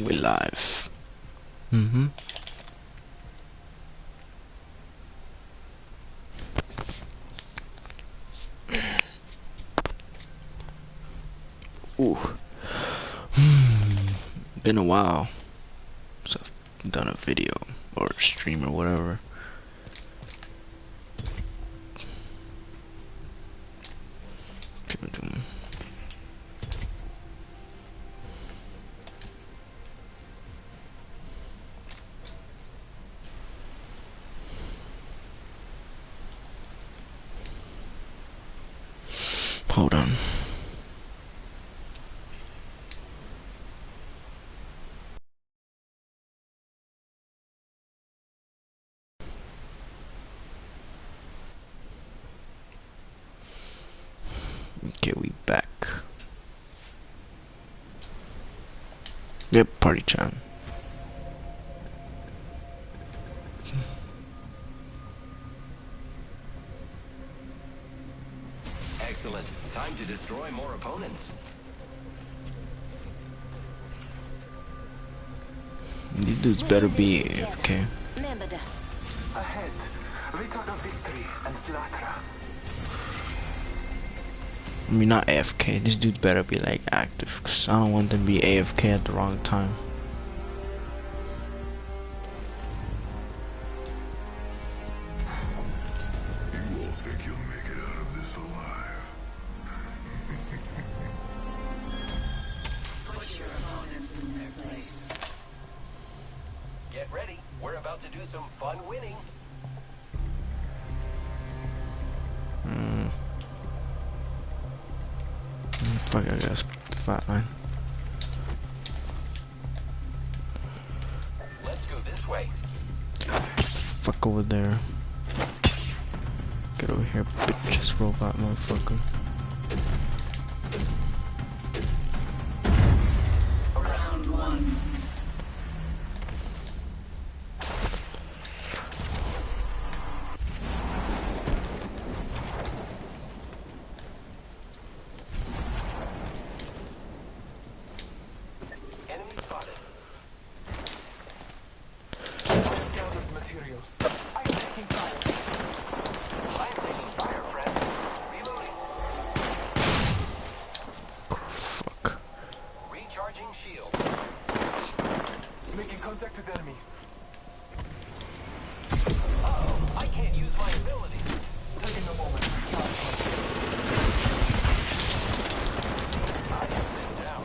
We live. Mm-hmm. Ooh. Been a while since I've done a video or a stream or whatever. Hold on. Okay, we back. Yep, party time. Excellent. Time to destroy more opponents. These dudes better be AFK. Ahead, we talk of victory and slaughter. I mean, not AFK. These dudes better be like active, cause I don't want them to be AFK at the wrong time. You all think you'll make it out of this alive? Put your opponents in their place. Get ready. We're about to do some fun winning. Fuck, I guess. Fat line. Let's go this way. Fuck over there. Get over here, bitches, robot motherfucker. Round one. Enemy spotted. I've gathered materials. I'm taking fire. I'm taking fire, friend. Reloading. Fuck. Recharging shields. Making contact with enemy. Uh-oh. I can't use my abilities. Taking a moment to charge my I have been down.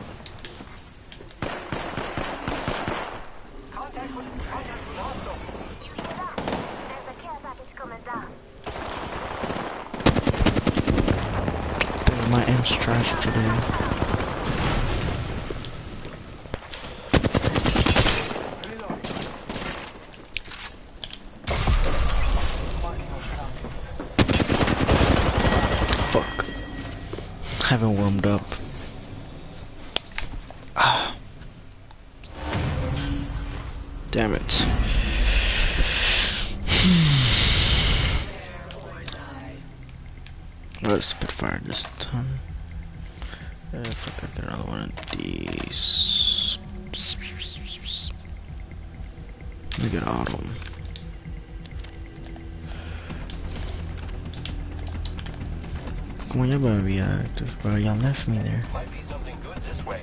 Contact with hostile. There's a care package coming down. Damn, my aim's trash today. reloading. Marking our surroundings. Fuck. Haven't warmed up. Ah. Damn it. What a Spitfire this time. Fuck, I get another one of these. Let me get Autumn. Come on, y'all better be active, bro. Y'all left me there. Might be something good this way.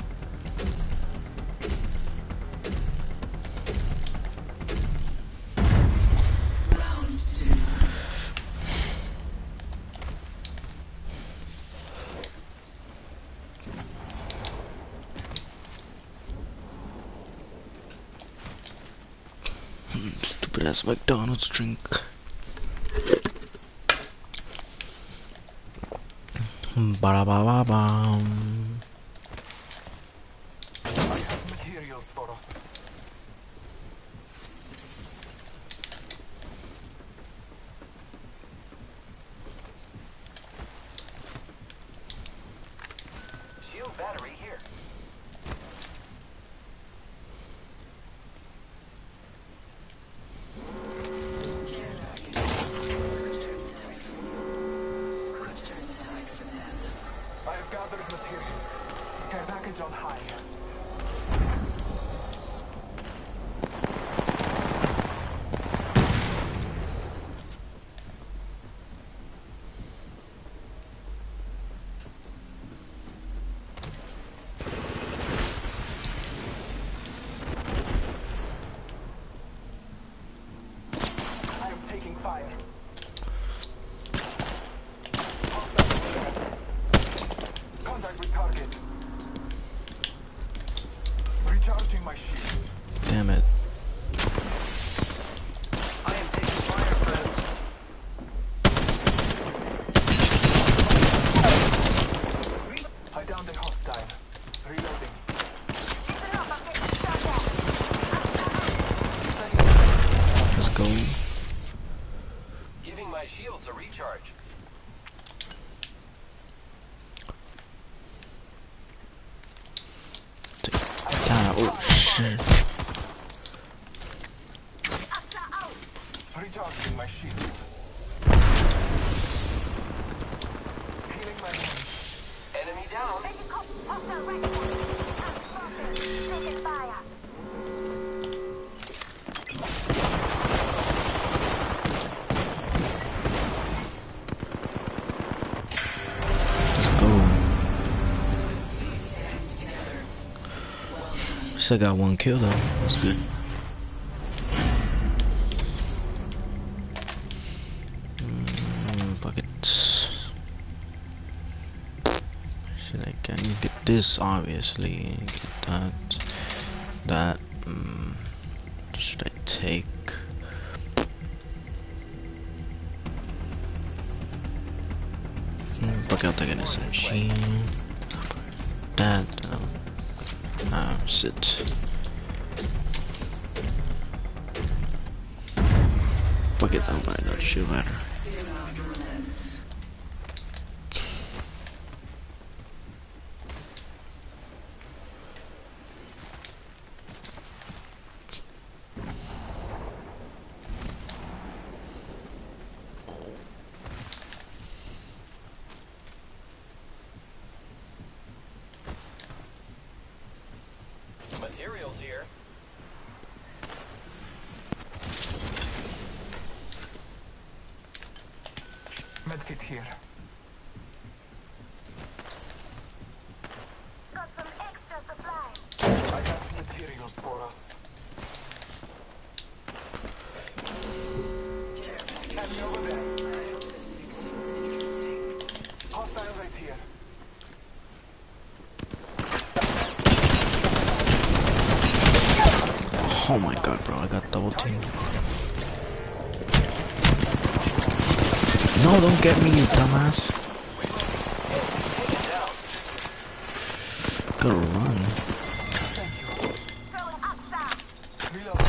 Round two. Stupid ass McDonald's drink. Ba ba ba bam. I have materials for us. Shield battery here. I have gathered materials. Care package on high. target. Recharging my shields. Damn it. I am taking fire, friends. I downed a hostile. Reloading. Listen up, I'm getting shot at. Let's go. Giving my shields a recharge. Oh shit. Asta out. Recharging my shields. Healing my wounds. Enemy down. Taking hostile right now. Taking fire. Let's go. Still got one kill though. That's good. Fuck it. Should I can you get this obviously? Get that. Should I take? Fuck, I'll take an SMG. That. Sit. Fuck it, I'll buy that shit ladder. Do not relent. Materials here. Medkit here. Got some extra supplies. I got materials for us. Enemy over there. Hostile right here. Oh my god, bro, I got double teamed. No, don't get me, you dumbass. Gotta run. Thank you. Throwing Asta. Reload.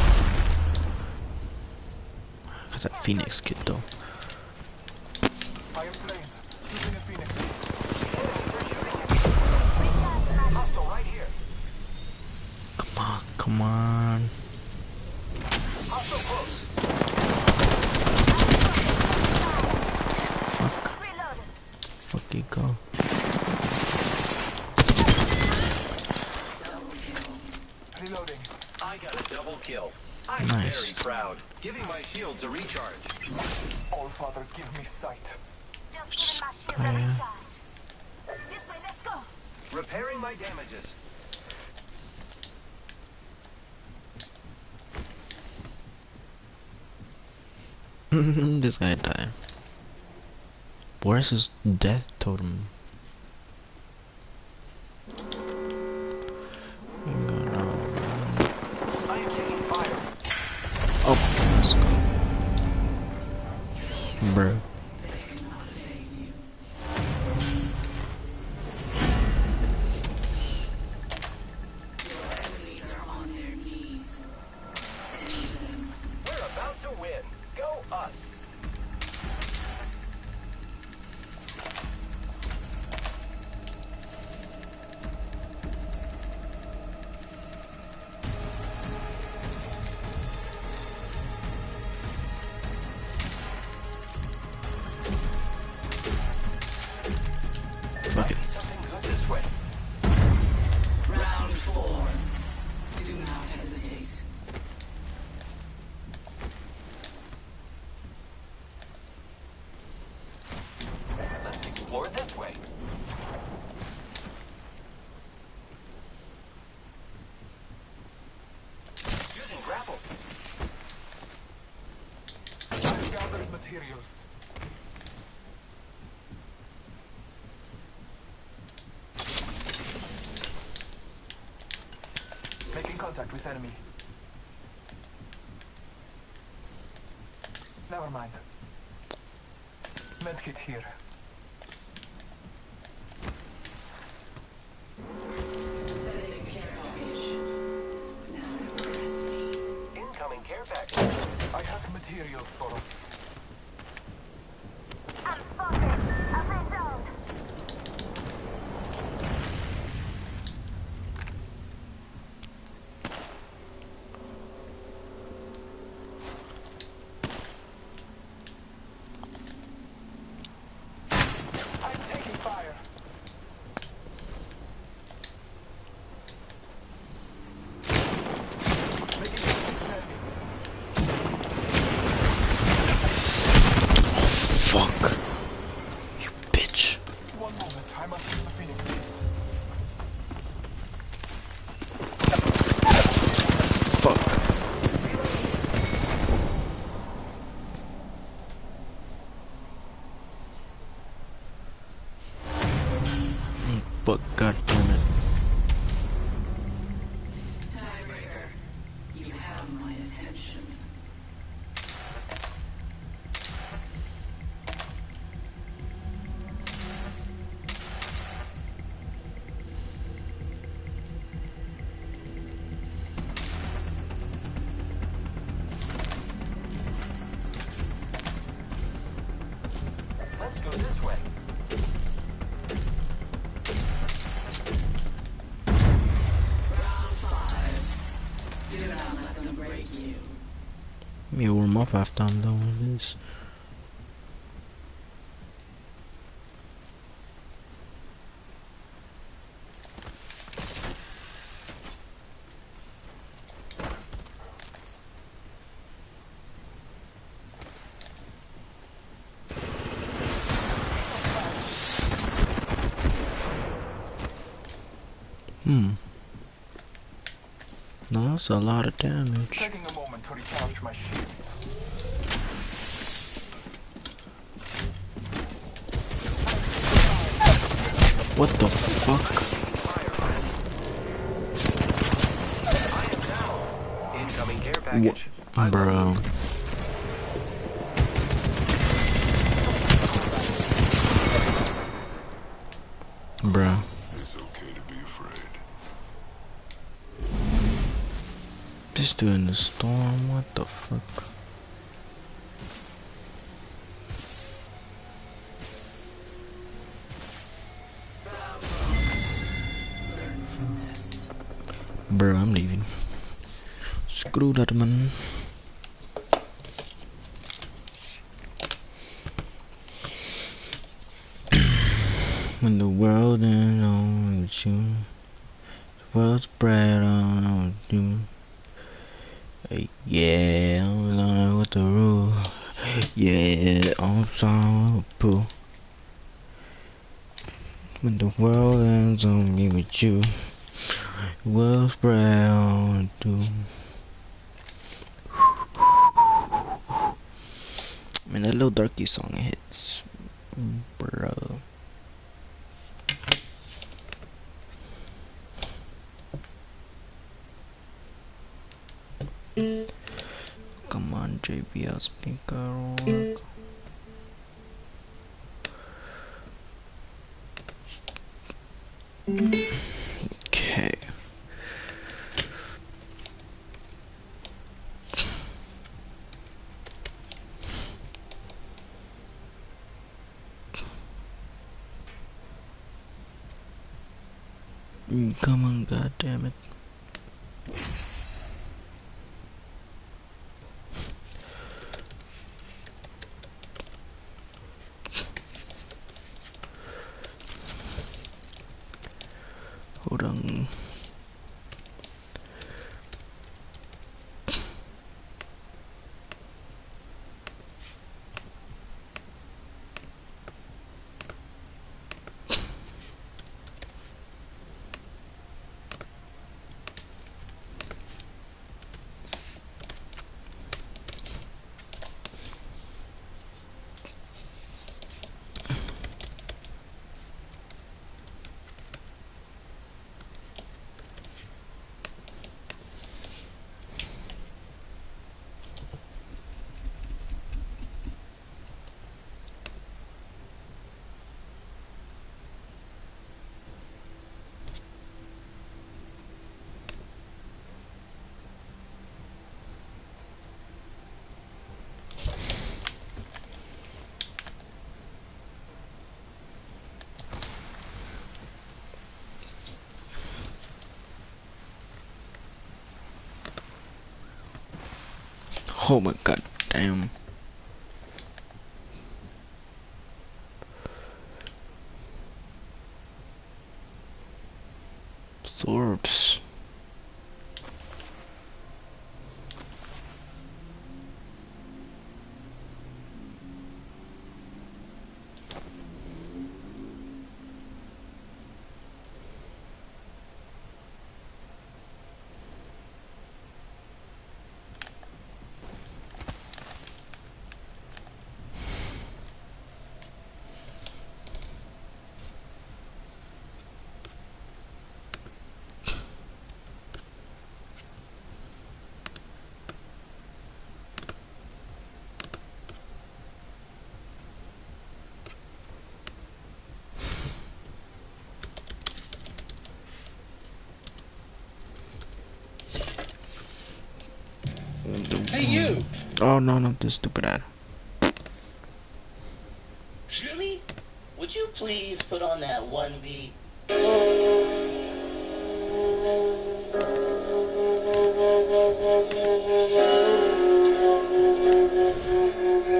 Got that Phoenix kit though. I am trained. Using a Phoenix. Hostile right here. Come on, come on. Hostile close. Fuck. Reloaded. Fuck you go. Reloading. I got a double kill. I'm Nice. very proud. Giving my shields a recharge. All Father, give me sight. Just giving my shields Oh, a yeah. recharge. This way, let's go. Repairing my damages. This guy died. Where's his death totem? I am taking fire. Oh, let's go. Bro. Enemies are on their knees. We're about to win. Go us. Fuck it. Something good this way. Round 4. Do not hesitate. Let's explore this way. Using grapple. I've gathered materials. contact with enemy. Never mind. Medkit here. Setting care package. Now impress me. Incoming care package. I have materials for us. I'm spotted. I've been downed. I'm taking fire. Making contact with enemy. Fuck. You bitch. One moment, I must use the Phoenix Gate. Fuck. But god damn it. Tiebreaker. You have my attention. Let's go this way. Round 5. Do not let them break you. Let me warm up after I'm done with this. No, that's a lot of damage. Taking a moment to recharge my shields. What the fuck? Incoming care package. Bro. Bro. It's okay to be afraid. This dude in the storm, what the fuck? Learn from this. Bro, I'm leaving. Screw that man. When the world ain't on with you, the world's spread on with you. Yeah, I'm along with the rule. Yeah, I'm sorry, poo. When the world ends on me with you, the world's spread on with you. Man, that little darky song hits, bro. Come on, JBL speaker work. Okay. Come on, goddammit. Hold on. Oh my god, damn. Thorbs. Hey, you! Oh no, not this stupid ad. Jimmy, would you please put on that one beat?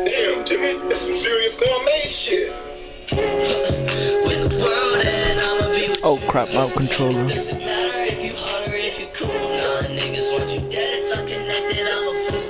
Damn, Jimmy, that's some serious gourmet shit. With the world and I'ma be with Oh crap, my controller. Doesn't matter if you hot or if you cool. Nah, niggas want you dead, it's unconnected, I'm a fool.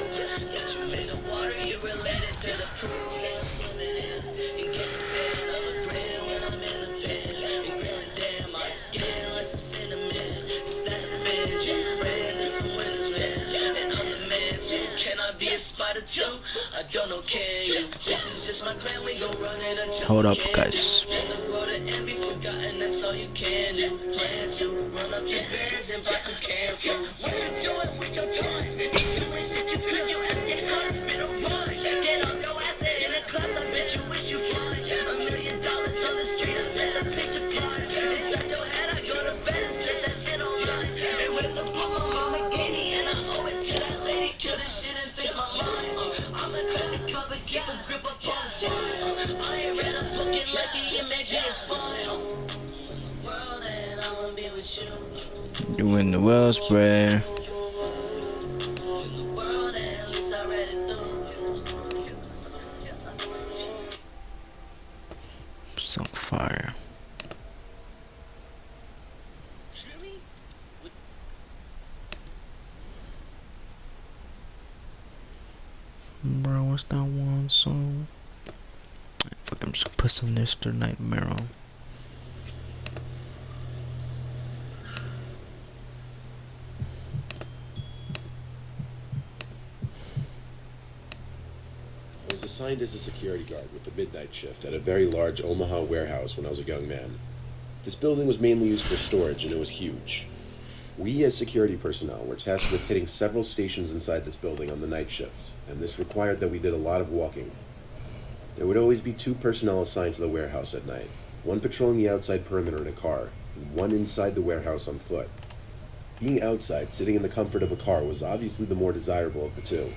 Get you in the water, you related to the crew. Can't swim it in. And can't say I'm a grin when I'm in the pen. And granddad, my skin like some cinnamon. Snap the bitch, you red, there's some winter's pen. And I'm the man too. Can I be a spider too? I don't know, can you? This is just my clan, we gon' run it until Hold we up, can't. guys. In the world of envy, forgotten, that's all you can do. Plan to run up your bands and buy some canned food. What you doing with your time? You doing shit you could, you asking how to spin a rhyme. Get off your ass in the class, I bet you wish you fly. $1 million on the street, I bet the picture fly. Inside your head, I go to bed and stress that shit online. And with the book my mama gave me, and I owe it to that lady. Kill this shit and fix my mind. I'm a credit cover, keep a grip up on the spine. I ain't read a book and let the image is fine. World and I'ma be with you. Doing the well spray. World and at least I read it through. Some fire. Bro, what's that one song? Fuck, I'm just gonna put some Mr. Nightmare on. I was assigned as a security guard with the midnight shift at a very large Omaha warehouse when I was a young man. This building was mainly used for storage and it was huge. We as security personnel were tasked with hitting several stations inside this building on the night shifts, and this required that we did a lot of walking. There would always be 2 personnel assigned to the warehouse at night, one patrolling the outside perimeter in a car, and one inside the warehouse on foot. Being outside, sitting in the comfort of a car, was obviously the more desirable of the two.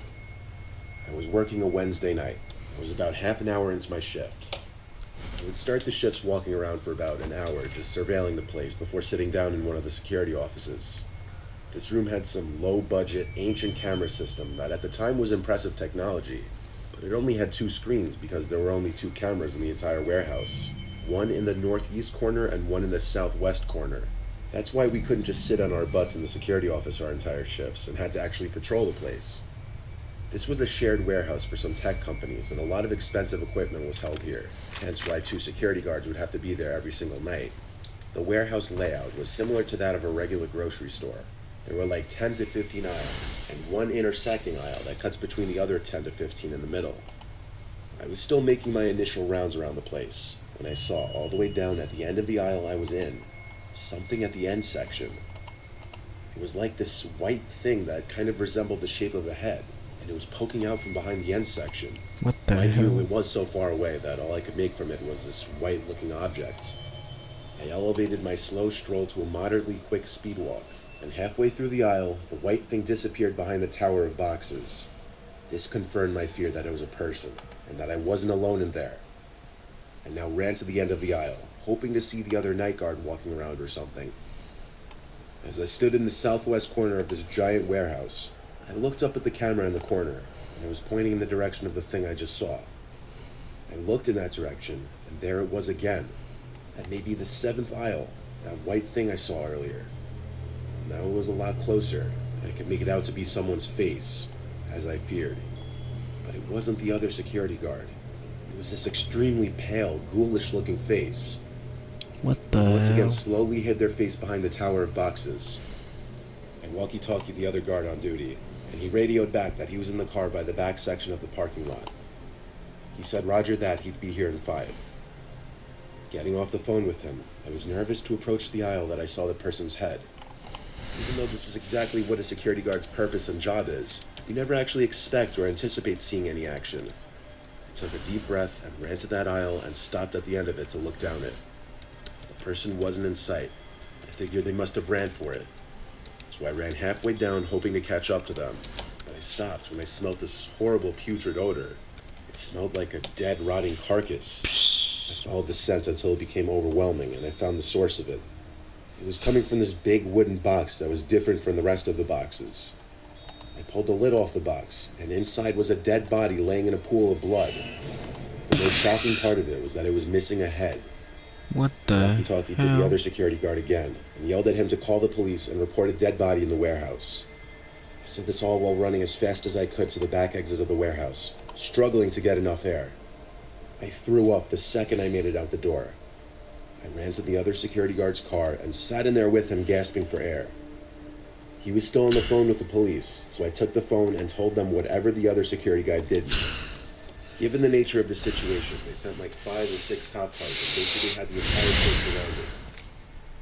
I was working a Wednesday night. I was about half an hour into my shift. I would start the shifts walking around for about an hour, just surveilling the place before sitting down in one of the security offices. This room had some low-budget, ancient camera system that at the time was impressive technology, but it only had 2 screens because there were only 2 cameras in the entire warehouse, one in the northeast corner and one in the southwest corner. That's why we couldn't just sit on our butts in the security office our entire shifts and had to actually patrol the place. This was a shared warehouse for some tech companies, and a lot of expensive equipment was held here, hence why 2 security guards would have to be there every single night. The warehouse layout was similar to that of a regular grocery store. There were like 10 to 15 aisles, and one intersecting aisle that cuts between the other 10 to 15 in the middle. I was still making my initial rounds around the place, when I saw all the way down at the end of the aisle I was in, something at the end section. It was like this white thing that kind of resembled the shape of a head, and it was poking out from behind the end section. What the Mind you, hell? it was so far away that all I could make from it was this white-looking object. I elevated my slow stroll to a moderately quick speed walk, and halfway through the aisle, the white thing disappeared behind the tower of boxes. This confirmed my fear that it was a person, and that I wasn't alone in there. I now ran to the end of the aisle, hoping to see the other night guard walking around or something. As I stood in the southwest corner of this giant warehouse, I looked up at the camera in the corner, and it was pointing in the direction of the thing I just saw. I looked in that direction, and there it was again, at maybe the 7th aisle, that white thing I saw earlier. Now it was a lot closer, and I could make it out to be someone's face, as I feared. But it wasn't the other security guard. It was this extremely pale, ghoulish-looking face. What the Once again, hell? slowly hid their face behind the tower of boxes. I walkie-talkied the other guard on duty, and he radioed back that he was in the car by the back section of the parking lot. He said roger that, he'd be here in 5. Getting off the phone with him, I was nervous to approach the aisle that I saw the person's head. Even though this is exactly what a security guard's purpose and job is, you never actually expect or anticipate seeing any action. I took a deep breath and ran to that aisle and stopped at the end of it to look down it. The person wasn't in sight. I figured they must have ran for it. So I ran halfway down, hoping to catch up to them. But I stopped when I smelled this horrible putrid odor. It smelled like a dead, rotting carcass. I followed the scent until it became overwhelming, and I found the source of it. It was coming from this big wooden box that was different from the rest of the boxes. I pulled the lid off the box, and inside was a dead body laying in a pool of blood. The most shocking part of it was that it was missing a head. What He the talked to the hell? other security guard again, and yelled at him to call the police and report a dead body in the warehouse. I said this all while running as fast as I could to the back exit of the warehouse, struggling to get enough air. I threw up the second I made it out the door. I ran to the other security guard's car and sat in there with him, gasping for air. He was still on the phone with the police, so I took the phone and told them whatever the other security guard did. Given the nature of the situation, they sent like 5 or 6 cop cars and basically had the entire place surrounded.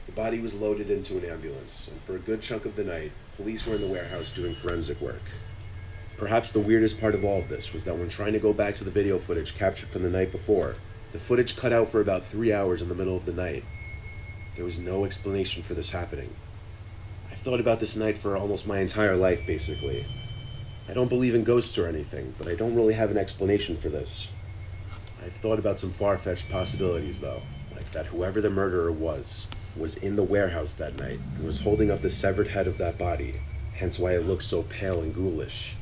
The body was loaded into an ambulance, and for a good chunk of the night, police were in the warehouse doing forensic work. Perhaps the weirdest part of all of this was that when trying to go back to the video footage captured from the night before, the footage cut out for about 3 hours in the middle of the night. There was no explanation for this happening. I've thought about this night for almost my entire life, basically. I don't believe in ghosts or anything, but I don't really have an explanation for this. I've thought about some far-fetched possibilities, though, like that whoever the murderer was in the warehouse that night and was holding up the severed head of that body, hence why it looked so pale and ghoulish.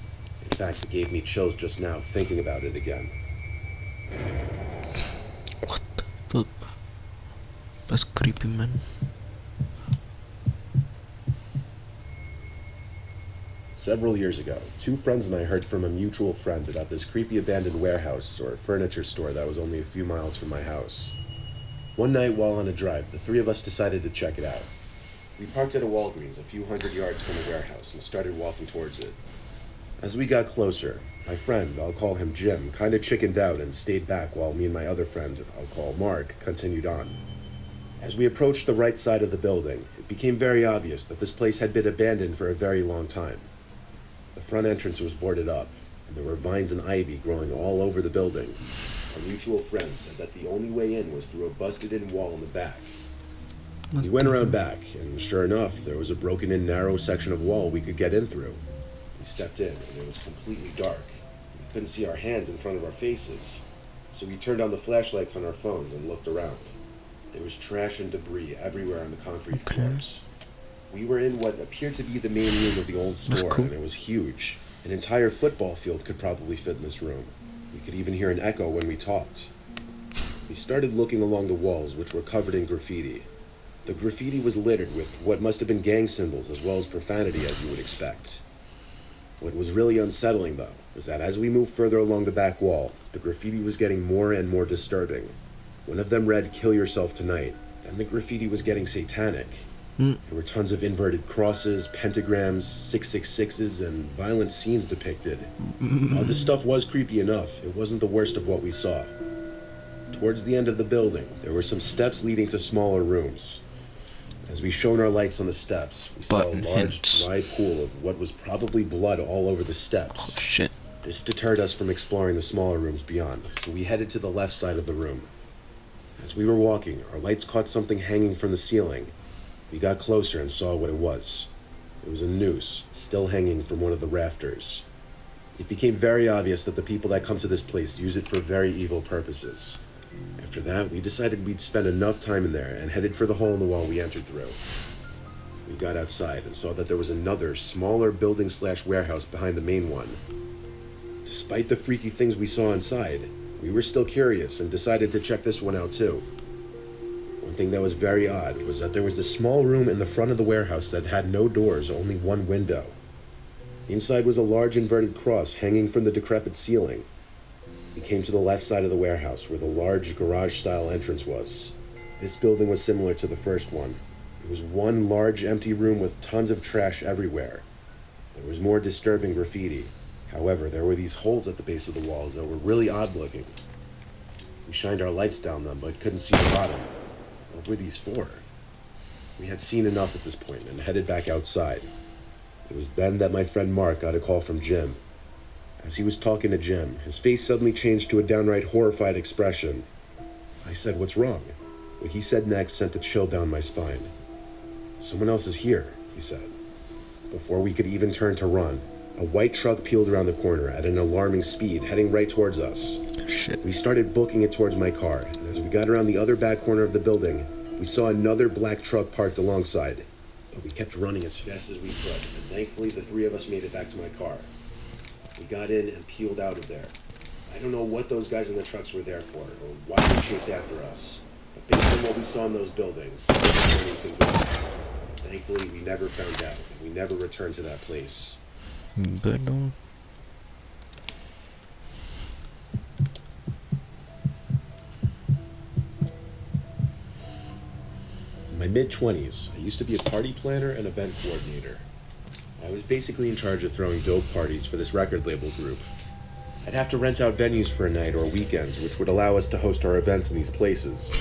In fact, it gave me chills just now thinking about it again. What the fuck? That's creepy, man. Several years ago, 2 friends and I heard from a mutual friend about this creepy abandoned warehouse or furniture store that was only a few miles from my house. One night while on a drive, the 3 of us decided to check it out. We parked at a Walgreens a few hundred yards from the warehouse and started walking towards it. As we got closer, my friend, I'll call him Jim, kinda chickened out and stayed back while me and my other friend, I'll call Mark, continued on. As we approached the right side of the building, it became very obvious that this place had been abandoned for a very long time. The front entrance was boarded up, and there were vines and ivy growing all over the building. Our mutual friend said that the only way in was through a busted-in wall in the back. We went around back, and sure enough, there was a broken-in narrow section of wall we could get in through. We stepped in, and it was completely dark. We couldn't see our hands in front of our faces, so we turned on the flashlights on our phones and looked around. There was trash and debris everywhere on the concrete floors. We were in what appeared to be the main room of the old store, cool. and it was huge. An entire football field could probably fit in this room. We could even hear an echo when we talked. We started looking along the walls, which were covered in graffiti. The graffiti was littered with what must have been gang symbols as well as profanity, as you would expect. What was really unsettling, though, was that as we moved further along the back wall, the graffiti was getting more and more disturbing. One of them read, "Kill yourself tonight," and the graffiti was getting satanic. There were tons of inverted crosses, pentagrams, 666s, and violent scenes depicted. While this stuff was creepy enough, it wasn't the worst of what we saw. Towards the end of the building, there were some steps leading to smaller rooms. As we shone our lights on the steps, we saw a large, dry pool of what was probably blood all over the steps. Oh shit. This deterred us from exploring the smaller rooms beyond, so we headed to the left side of the room. As we were walking, our lights caught something hanging from the ceiling. We got closer and saw what it was. It was a noose, still hanging from one of the rafters. It became very obvious that the people that come to this place use it for very evil purposes. After that, we decided we'd spend enough time in there and headed for the hole in the wall we entered through. We got outside and saw that there was another, smaller building/warehouse behind the main one. Despite the freaky things we saw inside, we were still curious and decided to check this one out too. One thing that was very odd was that there was a small room in the front of the warehouse that had no doors, only one window. Inside was a large inverted cross hanging from the decrepit ceiling. We came to the left side of the warehouse where the large garage-style entrance was. This building was similar to the first one. It was one large empty room with tons of trash everywhere. There was more disturbing graffiti. However, there were these holes at the base of the walls that were really odd looking. We shined our lights down them, but couldn't see the bottom. What were these for? We had seen enough at this point and headed back outside. It was then that my friend Mark got a call from Jim. As he was talking to Jim, his face suddenly changed to a downright horrified expression. I said, "What's wrong?" What he said next sent a chill down my spine. "Someone else is here," he said. Before we could even turn to run, a white truck peeled around the corner at an alarming speed, heading right towards us. Shit. We started booking it towards my car, and as we got around the other back corner of the building, we saw another black truck parked alongside. But we kept running as fast as we could, and thankfully the three of us made it back to my car. We got in and peeled out of there. I don't know what those guys in the trucks were there for, or why they chased after us. But based on what we saw in those buildings, we didn't do anything good. Thankfully, we never found out, and we never returned to that place. Good one. In my mid-20s, I used to be a party planner and event coordinator. I was basically in charge of throwing dope parties for this record label group. I'd have to rent out venues for a night or weekends, which would allow us to host our events in these places.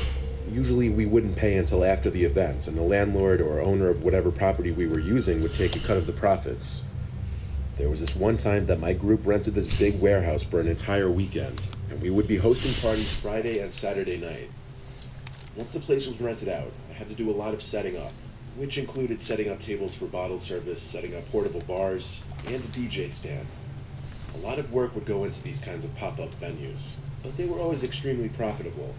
Usually we wouldn't pay until after the event, and the landlord or owner of whatever property we were using would take a cut of the profits. There was this one time that my group rented this big warehouse for an entire weekend, and we would be hosting parties Friday and Saturday night. Once the place was rented out, I had to do a lot of setting up, which included setting up tables for bottle service, setting up portable bars, and a DJ stand. A lot of work would go into these kinds of pop-up venues, but they were always extremely profitable.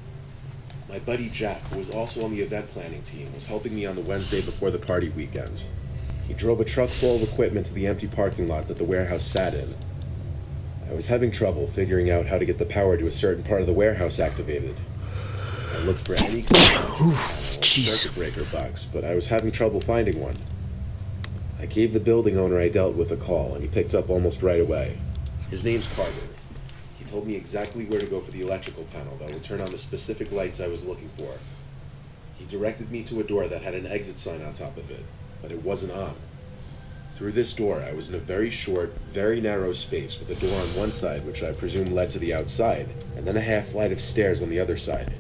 My buddy Jack, who was also on the event planning team, was helping me on the Wednesday before the party weekend. He drove a truck full of equipment to the empty parking lot that the warehouse sat in. I was having trouble figuring out how to get the power to a certain part of the warehouse activated. I looked for any kind of circuit breaker box, but I was having trouble finding one. I gave the building owner I dealt with a call, and he picked up almost right away. His name's Carter. He told me exactly where to go for the electrical panel that would turn on the specific lights I was looking for. He directed me to a door that had an exit sign on top of it, but it wasn't on. Through this door, I was in a very short, very narrow space with a door on one side, which I presume led to the outside, and then a half flight of stairs on the other side.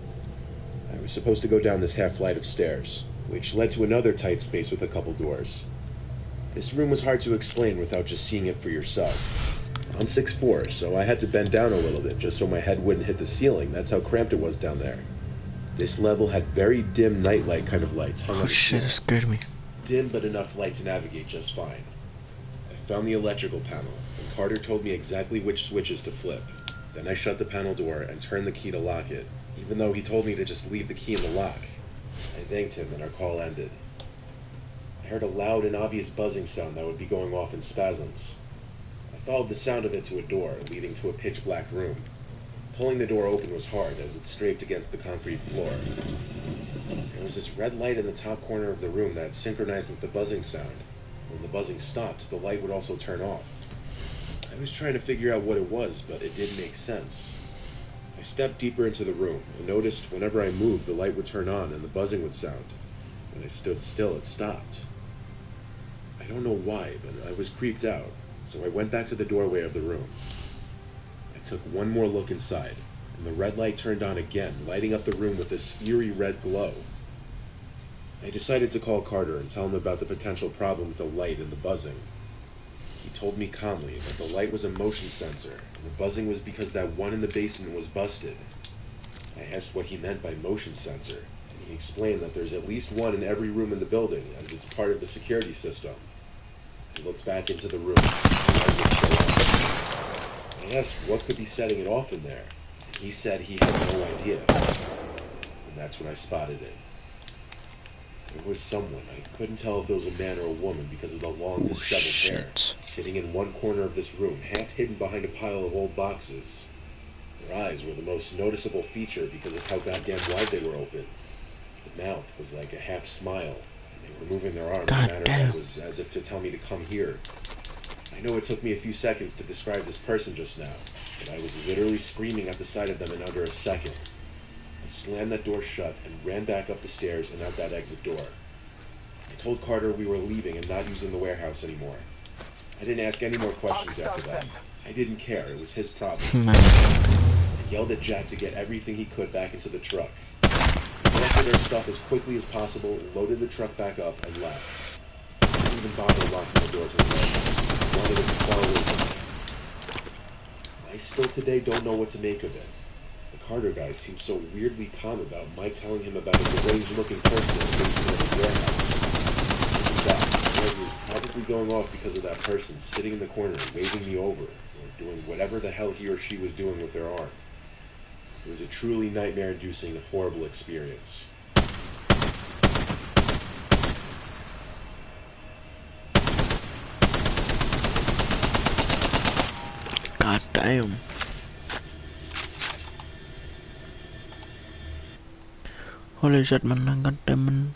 I was supposed to go down this half flight of stairs, which led to another tight space with a couple doors. This room was hard to explain without just seeing it for yourself. I'm 6'4", so I had to bend down a little bit just so my head wouldn't hit the ceiling. That's how cramped it was down there. This level had very dim nightlight kind of lights hung on Oh the shit, ceiling. that scared me. Dim but enough light to navigate just fine. I found the electrical panel, and Carter told me exactly which switches to flip. Then I shut the panel door and turned the key to lock it, even though he told me to just leave the key in the lock. I thanked him and our call ended. I heard a loud and obvious buzzing sound that would be going off in spasms. I followed the sound of it to a door, leading to a pitch-black room. Pulling the door open was hard, as it scraped against the concrete floor. There was this red light in the top corner of the room that synchronized with the buzzing sound. When the buzzing stopped, the light would also turn off. I was trying to figure out what it was, but it didn't make sense. I stepped deeper into the room, and noticed whenever I moved, the light would turn on and the buzzing would sound. When I stood still, it stopped. I don't know why, but I was creeped out. So I went back to the doorway of the room. I took one more look inside, and the red light turned on again, lighting up the room with this eerie red glow. I decided to call Carter and tell him about the potential problem with the light and the buzzing. He told me calmly that the light was a motion sensor, and the buzzing was because that one in the basement was busted. I asked what he meant by motion sensor, and he explained that there's at least one in every room in the building, as it's part of the security system. He looked back into the room. I asked what could be setting it off in there, and he said he had no idea. And that's when I spotted it. There was someone. I couldn't tell if it was a man or a woman because of the long, disheveled hair, sitting in one corner of this room, half hidden behind a pile of old boxes. Their eyes were the most noticeable feature because of how goddamn wide they were open. The mouth was like a half smile. They were moving their arms in a manner that was as if to tell me to come here. I know it took me a few seconds to describe this person just now, but I was literally screaming at the sight of them in under a second. I slammed that door shut and ran back up the stairs and out that exit door. I told Carter we were leaving and not using the warehouse anymore. I didn't ask any more questions after that. I didn't care. It was his problem. I yelled at Jack to get everything he could back into the truck. He collected our stuff as quickly as possible, loaded the truck back up, and left. I didn't even bother locking the door to the warehouse. I wanted it to be far away from me. I still today don't know what to make of it. The Carter guy seemed so weirdly calm about Mike telling him about a deranged-looking person in the basement of the warehouse. He was probably going off because of that person sitting in the corner, waving me over, or doing whatever the hell he or she was doing with their arm. It was a truly nightmare-inducing, horrible experience. God damn. Holy shit, man, god damn, man.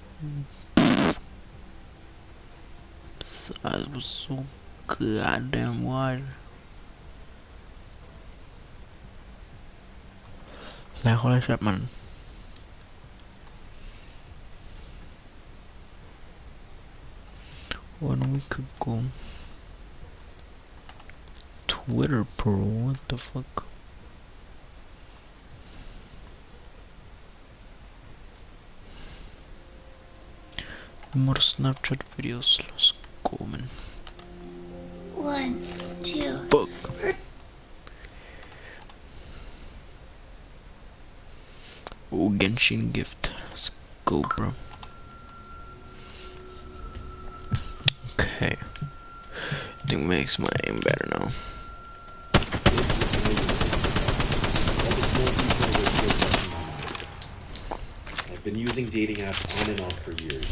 This eyes was so goddamn wide. Like, holy shit, man. When we could go Twitter Pro, what the fuck? More Snapchat videos, let's go, man. 1, 2. Fuck. Oh, Genshin gift. Let's go, bro. Okay. I think makes my aim better now. I've been using dating apps on and off for years.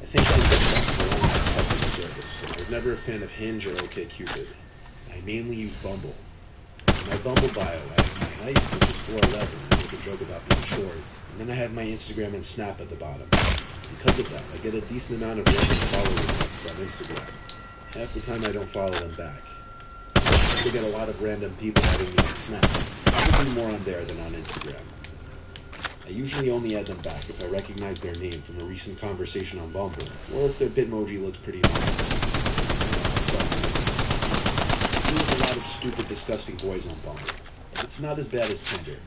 I think I looked up for all my customer service, and I was never a fan of Hinge or OkCupid. I mainly use Bumble. In my Bumble bio, I have my height, which is 4'11", and make a joke about being short, and then I have my Instagram and Snap at the bottom. Because of that, I get a decent amount of random follow requests on Instagram. Half the time I don't follow them back. I also get a lot of random people adding me on Snap. Probably more on there than on Instagram. I usually only add them back if I recognize their name from a recent conversation on Bumble, or if their Bitmoji looks pretty nice. There's a lot of stupid, disgusting boys on Bumble. It's not as bad as Tinder.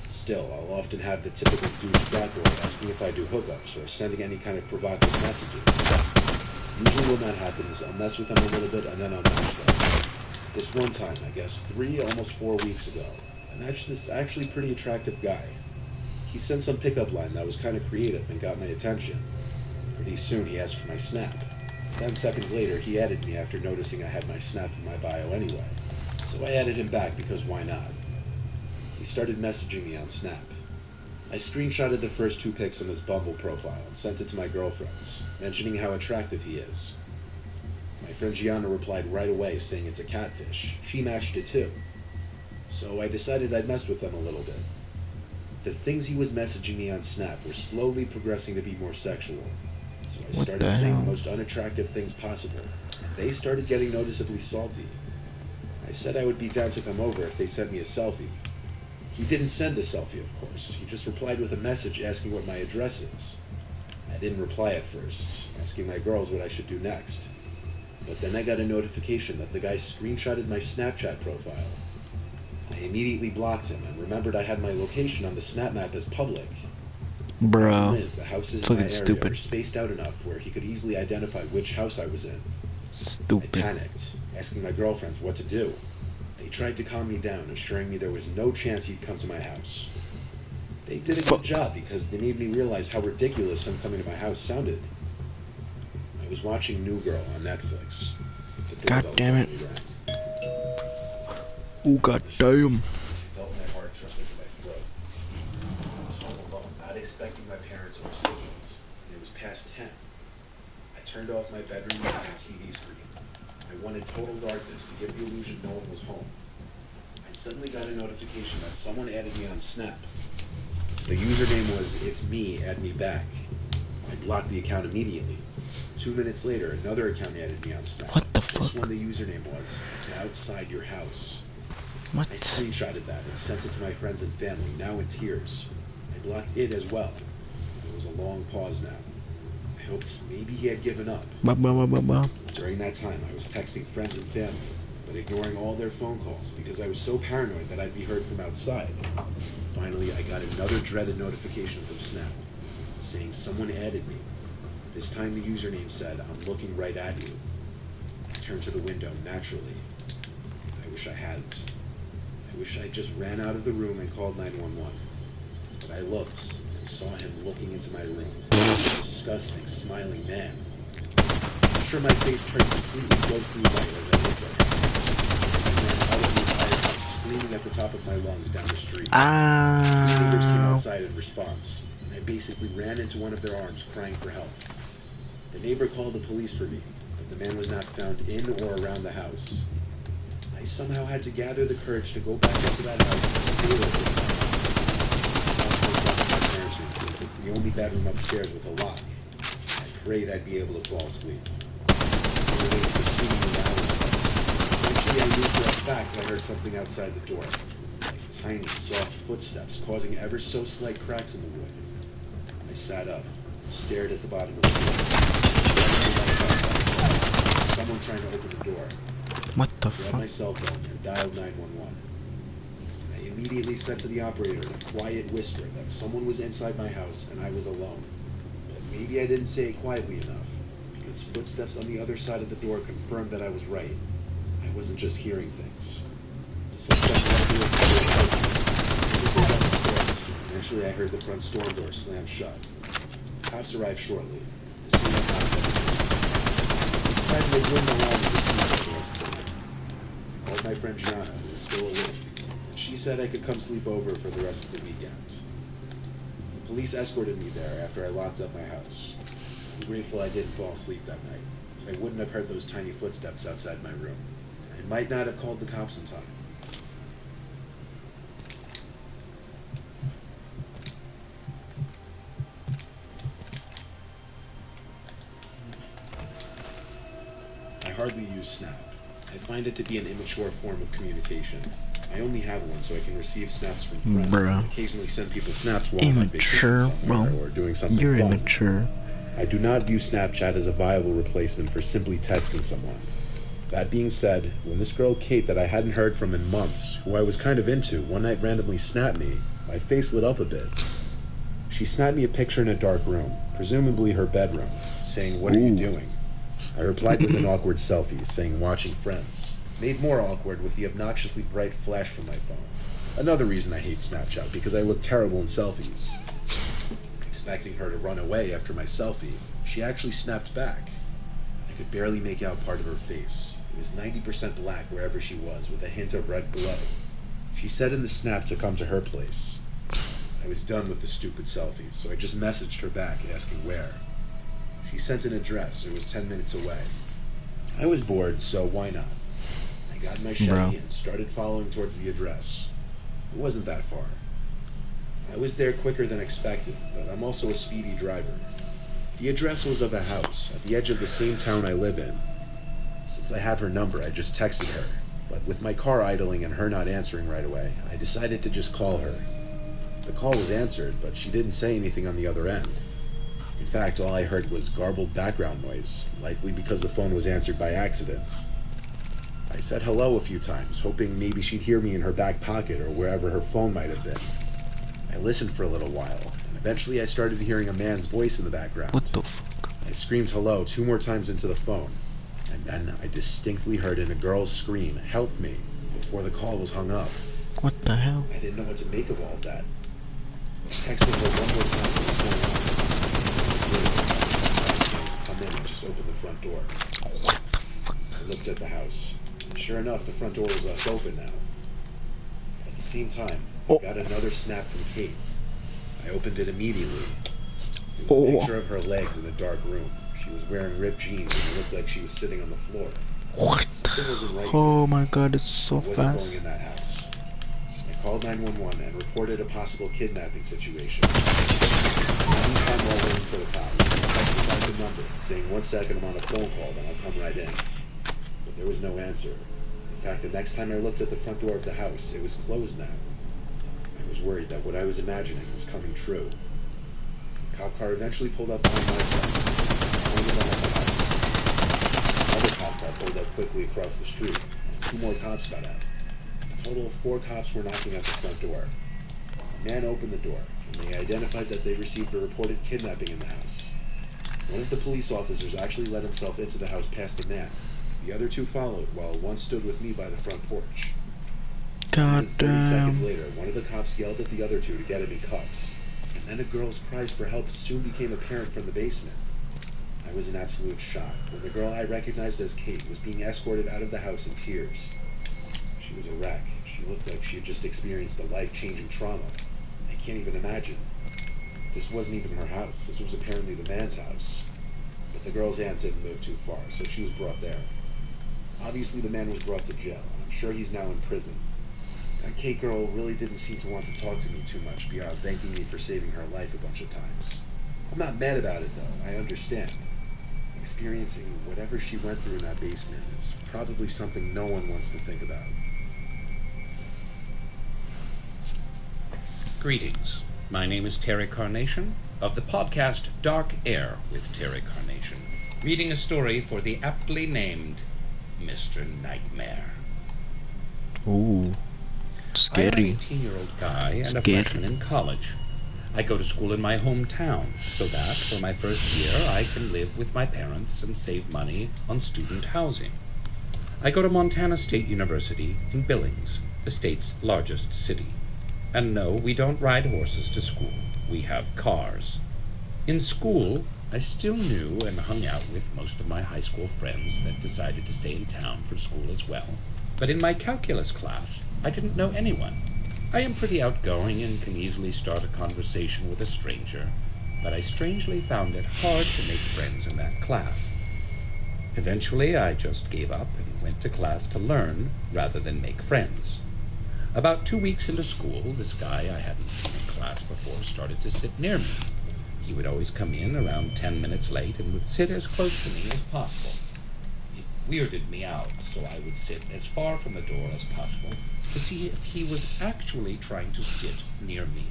Still, I'll often have the typical douche frat boy asking if I do hookups or sending any kind of provocative messages. Usually when that happens, I'll mess with them a little bit and then I'll match them. This one time, I guess 3, almost 4 weeks ago, I matched this actually pretty attractive guy. He sent some pickup line that was kind of creative and got my attention. Pretty soon he asked for my Snap. 10 seconds later, he added me after noticing I had my Snap in my bio anyway. So I added him back because why not? He started messaging me on Snap. I screenshotted the first 2 pics on his Bumble profile and sent it to my girlfriends, mentioning how attractive he is. My friend Gianna replied right away saying it's a catfish. She matched it too. So I decided I'd mess with them a little bit. The things he was messaging me on Snap were slowly progressing to be more sexual. So I started saying the most unattractive things possible, and they started getting noticeably salty. I said I would be down to come over if they sent me a selfie. He didn't send a selfie, of course. He just replied with a message asking what my address is. I didn't reply at first, asking my girls what I should do next. But then I got a notification that the guy screenshotted my Snapchat profile. I immediately blocked him and remembered I had my location on the Snap map as public. Bro, The houses in my area stupid. are spaced out enough where he could easily identify which house I was in. Stupid. I panicked, asking my girlfriends what to do. They tried to calm me down, assuring me there was no chance he'd come to my house. They did a good job because they made me realize how ridiculous him coming to my house sounded. I was watching New Girl on Netflix. God damn it. Oh, god damn. I felt my heart tremble to my throat. I was home alone, not expecting my parents or siblings. It was past 10. I turned off my bedroom light and TV screen. I wanted total darkness to give the illusion no one was home. I suddenly got a notification that someone added me on Snap. The username was "It's me, add me back." I blocked the account immediately. 2 minutes later, another account added me on Snap. What the This fuck? one, the username was "Outside Your House." What? I screenshotted that and sent it to my friends and family, now in tears. I blocked it as well. There was a long pause now. I hoped maybe he had given up. During that time, I was texting friends and family, but ignoring all their phone calls because I was so paranoid that I'd be heard from outside. Finally, I got another dreaded notification from Snap, saying someone added me. This time the username said, "I'm looking right at you." I turned to the window, naturally. I wish I hadn't. I wish I just ran out of the room and called 911. But I looked and saw him looking into my room. A disgusting, smiling man. I'm sure my face turned completely ghostly white as I looked at him. I ran out of the entire house, screaming at the top of my lungs down the street. Two neighbors came outside in response, and I basically ran into one of their arms, crying for help. The neighbor called the police for me, but the man was not found in or around the house. I somehow had to gather the courage to go back into that house and stay there for a while. My parents' room, since it's the only bedroom upstairs with a lock. I prayed I'd be able to fall asleep. I waited for seemingly hours. Eventually I knew for a fact I heard something outside the door. Like tiny, soft footsteps causing ever so slight cracks in the wood. I sat up, stared at the bottom of the door. Someone trying to open the door. What the I grabbed fuck? my cell phone and dialed 911. I immediately said to the operator in a quiet whisper that someone was inside my house and I was alone. But maybe I didn't say it quietly enough, because footsteps on the other side of the door confirmed that I was right. I wasn't just hearing things. The footsteps led me up the stairs. Down the stairs. Eventually I heard the front storm door slam shut. Cops arrived shortly. The scene of cops decided they wouldn't allow me to see the rest of the night. I called my friend Gianna, who was still awake, and she said I could come sleep over for the rest of the weekend. The police escorted me there after I locked up my house. I'm grateful I didn't fall asleep that night, as I wouldn't have heard those tiny footsteps outside my room. I might not have called the cops in time. I hardly use Snap. I find it to be an immature form of communication. I only have one so I can receive snaps from friends. Bruh. And occasionally send people snaps while I'm on Immature, vacation somewhere bro. or doing something You're fun. immature. I do not view Snapchat as a viable replacement for simply texting someone. That being said, when this girl Kate that I hadn't heard from in months, who I was kind of into, one night randomly snapped me, my face lit up a bit. She snapped me a picture in a dark room, presumably her bedroom, saying, "What are you doing?" I replied with an awkward selfie, saying watching Friends. Made more awkward with the obnoxiously bright flash from my phone. Another reason I hate Snapchat, because I look terrible in selfies. Expecting her to run away after my selfie, she actually snapped back. I could barely make out part of her face. It was 90% black wherever she was, with a hint of red glow. She said in the snap to come to her place. I was done with the stupid selfie, so I just messaged her back asking where. She sent an address. It was 10 minutes away. I was bored, so why not? I got my Chevy and started following towards the address. It wasn't that far. I was there quicker than expected, but I'm also a speedy driver. The address was of a house at the edge of the same town I live in. Since I have her number, I just texted her, but with my car idling and her not answering right away, I decided to just call her. The call was answered, but she didn't say anything on the other end. In fact, all I heard was garbled background noise, likely because the phone was answered by accident. I said hello a few times, hoping maybe she'd hear me in her back pocket or wherever her phone might have been. I listened for a little while, and eventually I started hearing a man's voice in the background. What the fuck? I screamed hello 2 more times into the phone, and then I distinctly heard in a girl's scream, "Help me," before the call was hung up. What the hell? I didn't know what to make of all that. I texted her one more time what was going on. Come in and just open the front door. What the fuck? I looked at the house. And sure enough, the front door was left open now. At the same time, I got another snap from Kate. I opened it immediately. It was a picture of her legs in a dark room. She was wearing ripped jeans and it looked like she was sitting on the floor. What? Something wasn't right. Oh my god, it's so I wasn't fast. going in that house. I called 911 and reported a possible kidnapping situation. Meantime, while waiting for the cops, I texted back the number, saying 1 second I'm on a phone call, then I'll come right in. But there was no answer. In fact, the next time I looked at the front door of the house, it was closed now. I was worried that what I was imagining was coming true. The cop car eventually pulled up behind my side, pointed on at the house. Another cop car pulled up quickly across the street, and 2 more cops got out. A total of 4 cops were knocking at the front door. A man opened the door, and they identified that they received a reported kidnapping in the house. One of the police officers actually let himself into the house past the man. The other 2 followed, while one stood with me by the front porch. God 30 seconds damn. later, one of the cops yelled at the other 2 to get him in cuffs. And then a girl's cries for help soon became apparent from the basement. I was in absolute shock when the girl I recognized as Kate was being escorted out of the house in tears. She was a wreck. She looked like she had just experienced a life-changing trauma. I can't even imagine. This wasn't even her house. This was apparently the man's house. But the girl's aunt didn't move too far, so she was brought there. Obviously, the man was brought to jail, and I'm sure he's now in prison. That Kate girl really didn't seem to want to talk to me too much beyond thanking me for saving her life a bunch of times. I'm not mad about it, though. I understand. Experiencing whatever she went through in that basement is probably something no one wants to think about. Greetings. My name is Terry Carnation of the podcast Dark Air with Terry Carnation, reading a story for the aptly named Mr. Nightmare. Ooh, scary. I'm an 18-year-old guy and a freshman in college. I go to school in my hometown so that for my first year I can live with my parents and save money on student housing. I go to Montana State University in Billings, the state's largest city. And no, we don't ride horses to school. We have cars. In school, I still knew and hung out with most of my high school friends that decided to stay in town for school as well. But in my calculus class, I didn't know anyone. I am pretty outgoing and can easily start a conversation with a stranger, but I strangely found it hard to make friends in that class. Eventually, I just gave up and went to class to learn rather than make friends. About 2 weeks into school, this guy I hadn't seen in class before started to sit near me. He would always come in around 10 minutes late and would sit as close to me as possible. It weirded me out, so I would sit as far from the door as possible to see if he was actually trying to sit near me.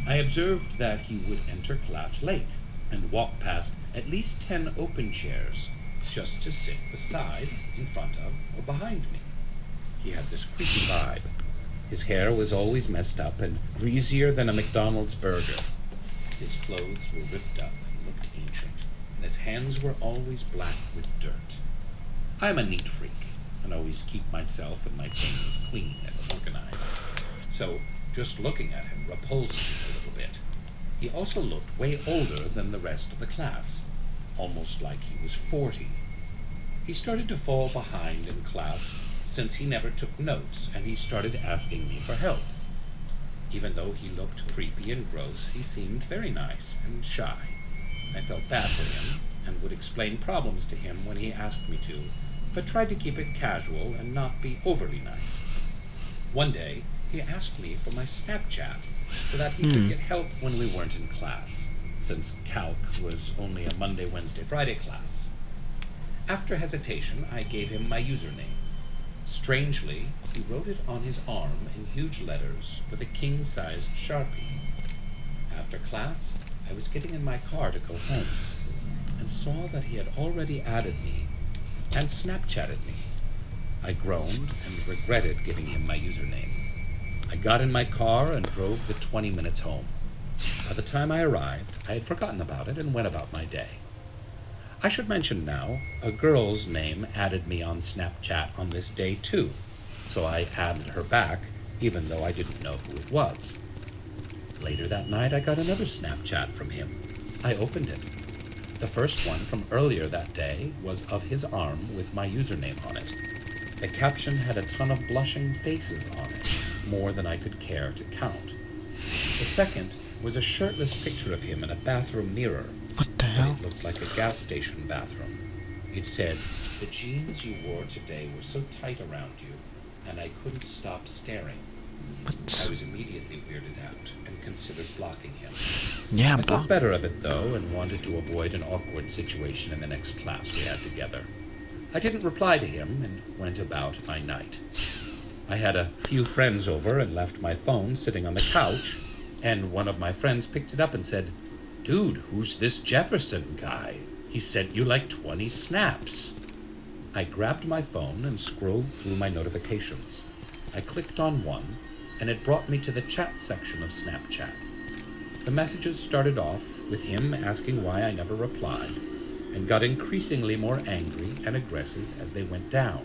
I observed that he would enter class late and walk past at least 10 open chairs just to sit beside, in front of, or behind me. He had this creepy vibe. His hair was always messed up and greasier than a McDonald's burger. His clothes were ripped up and looked ancient, and his hands were always black with dirt. I'm a neat freak, and always keep myself and my things clean and organized. So, just looking at him repulsed me a little bit. He also looked way older than the rest of the class, almost like he was 40. He started to fall behind in class since he never took notes, and he started asking me for help. Even though he looked creepy and gross, he seemed very nice and shy. I felt bad for him, and would explain problems to him when he asked me to, but tried to keep it casual and not be overly nice. One day, he asked me for my Snapchat, so that he could get help when we weren't in class, since Calc was only a Monday, Wednesday, Friday class. After hesitation, I gave him my username. Strangely, he wrote it on his arm in huge letters with a king-sized Sharpie. After class, I was getting in my car to go home, and saw that he had already added me and Snapchatted me. I groaned and regretted giving him my username. I got in my car and drove the 20 minutes home. By the time I arrived, I had forgotten about it and went about my day. I should mention now, a girl's name added me on Snapchat on this day too, so I added her back, even though I didn't know who it was. Later that night, I got another Snapchat from him. I opened it. The first one from earlier that day was of his arm with my username on it. The caption had a ton of blushing faces on it, more than I could care to count. The second was a shirtless picture of him in a bathroom mirror. What the hell? It looked like a gas station bathroom. It said, "The jeans you wore today were so tight around you, and I couldn't stop staring." I was immediately weirded out and considered blocking him. Yeah, I block. thought better of it, though, and wanted to avoid an awkward situation in the next class we had together. I didn't reply to him and went about my night. I had a few friends over and left my phone sitting on the couch, and one of my friends picked it up and said, "Dude, who's this Jefferson guy? He sent you like 20 snaps." I grabbed my phone and scrolled through my notifications. I clicked on one, and it brought me to the chat section of Snapchat. The messages started off with him asking why I never replied, and got increasingly more angry and aggressive as they went down.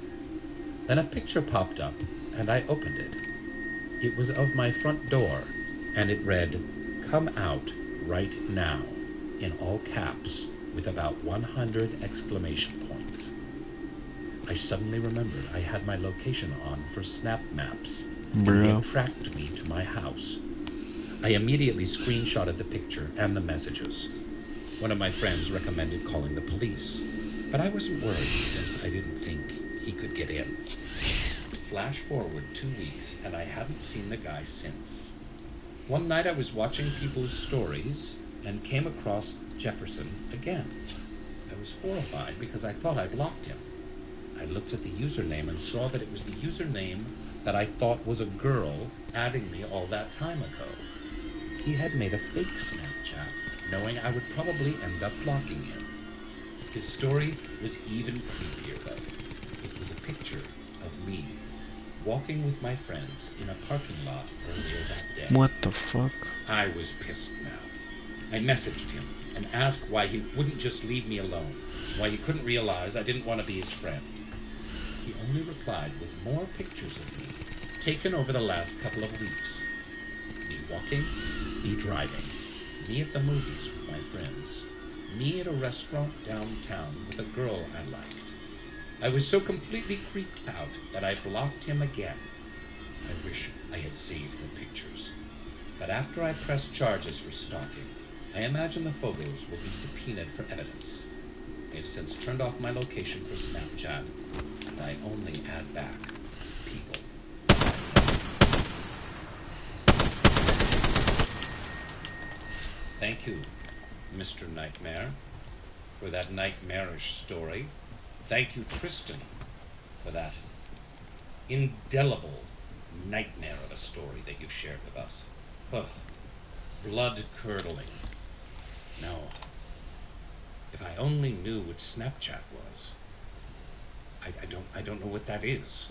Then a picture popped up, and I opened it. It was of my front door, and it read, "Come out right now," in all caps, with about 100 exclamation points. I suddenly remembered I had my location on for Snap Maps, and he Bro. had tracked me to my house. I immediately screenshotted the picture and the messages. One of my friends recommended calling the police, but I wasn't worried since I didn't think he could get in. Flash forward 2 weeks, and I hadn't seen the guy since. One night I was watching people's stories and came across Jefferson again. I was horrified because I thought I blocked him. I looked at the username and saw that it was the username that I thought was a girl adding me all that time ago. He had made a fake Snapchat, knowing I would probably end up blocking him. His story was even creepier, though. It was a picture of me walking with my friends in a parking lot earlier that day. What the fuck? I was pissed now. I messaged him and asked why he wouldn't just leave me alone, why he couldn't realize I didn't want to be his friend. He only replied with more pictures of me, taken over the last couple of weeks. Me walking, me driving, me at the movies with my friends, me at a restaurant downtown with a girl I liked. I was so completely creeped out that I blocked him again. I wish I had saved the pictures. But after I press charges for stalking, I imagine the photos will be subpoenaed for evidence. I have since turned off my location for Snapchat, and I only add back people. Thank you, Mr. Nightmare, for that nightmarish story. Thank you, Tristan, for that indelible nightmare of a story that you've shared with us. Oh, blood-curdling. No. If I only knew what Snapchat was. I don't know what that is.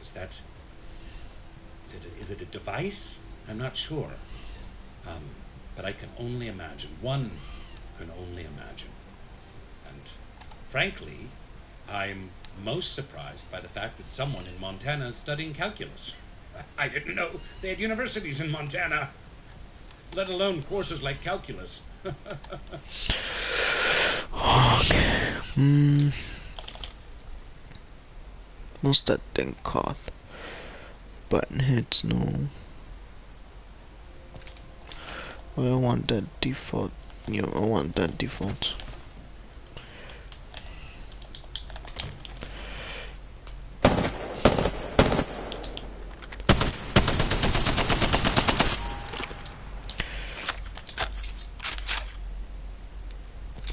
Is it a device? I'm not sure. But I can only imagine. One can only imagine. And frankly, I'm most surprised by the fact that someone in Montana is studying calculus. I didn't know they had universities in Montana, let alone courses like calculus. Okay. What's that thing called? Button hits, no. Well, I want that default. Yeah, I want that default.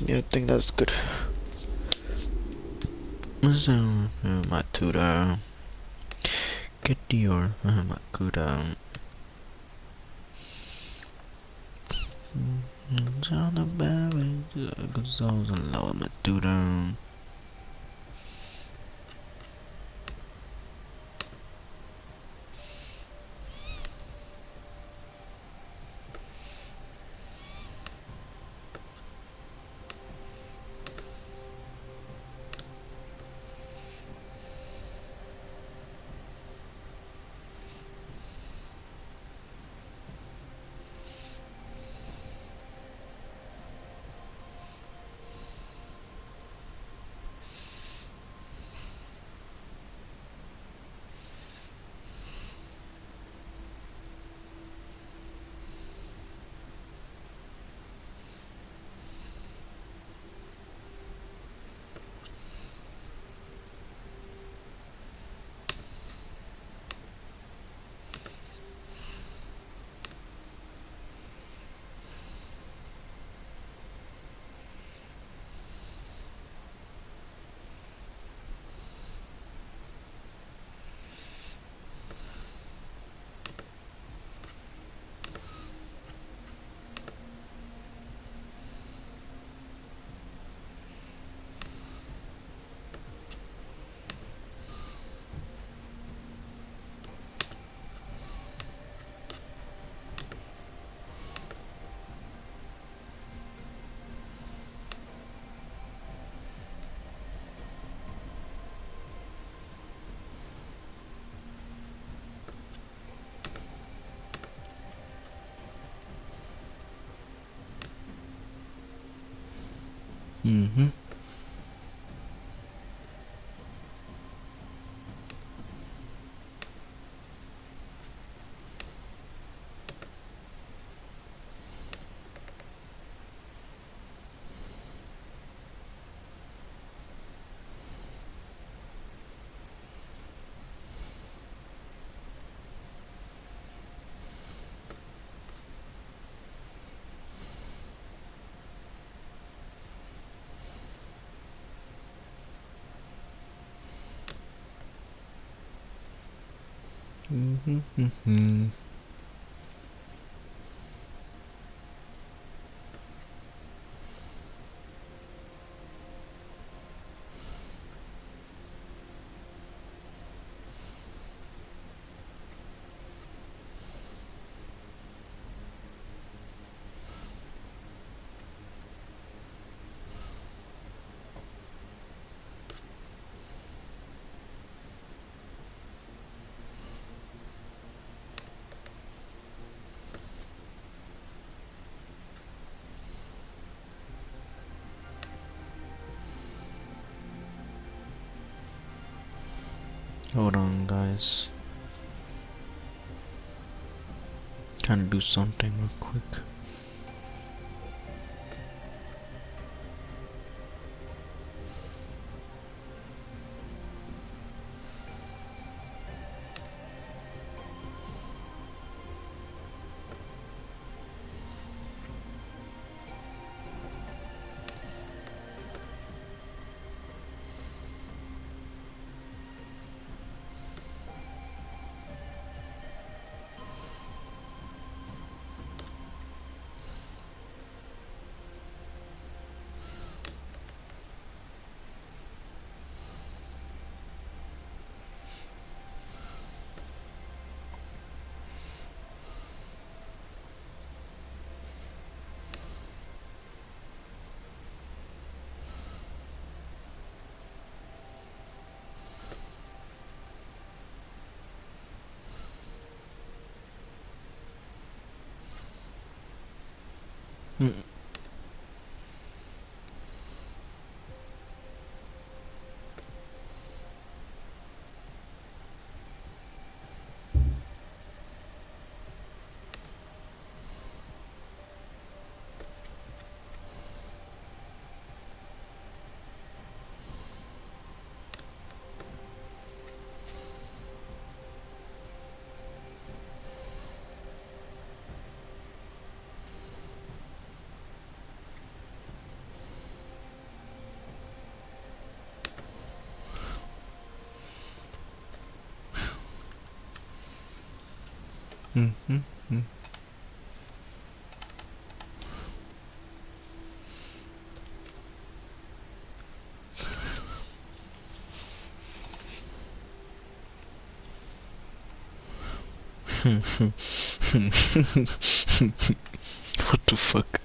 Yeah, I think that's good. So, my tutor. Get your my tutor. On the barrel, cause I was in love with my tutor. Mm-hmm. Mm-hmm. Mm-hmm. Hold on, guys. Trying to do something real quick. Mm-hmm. What the fuck?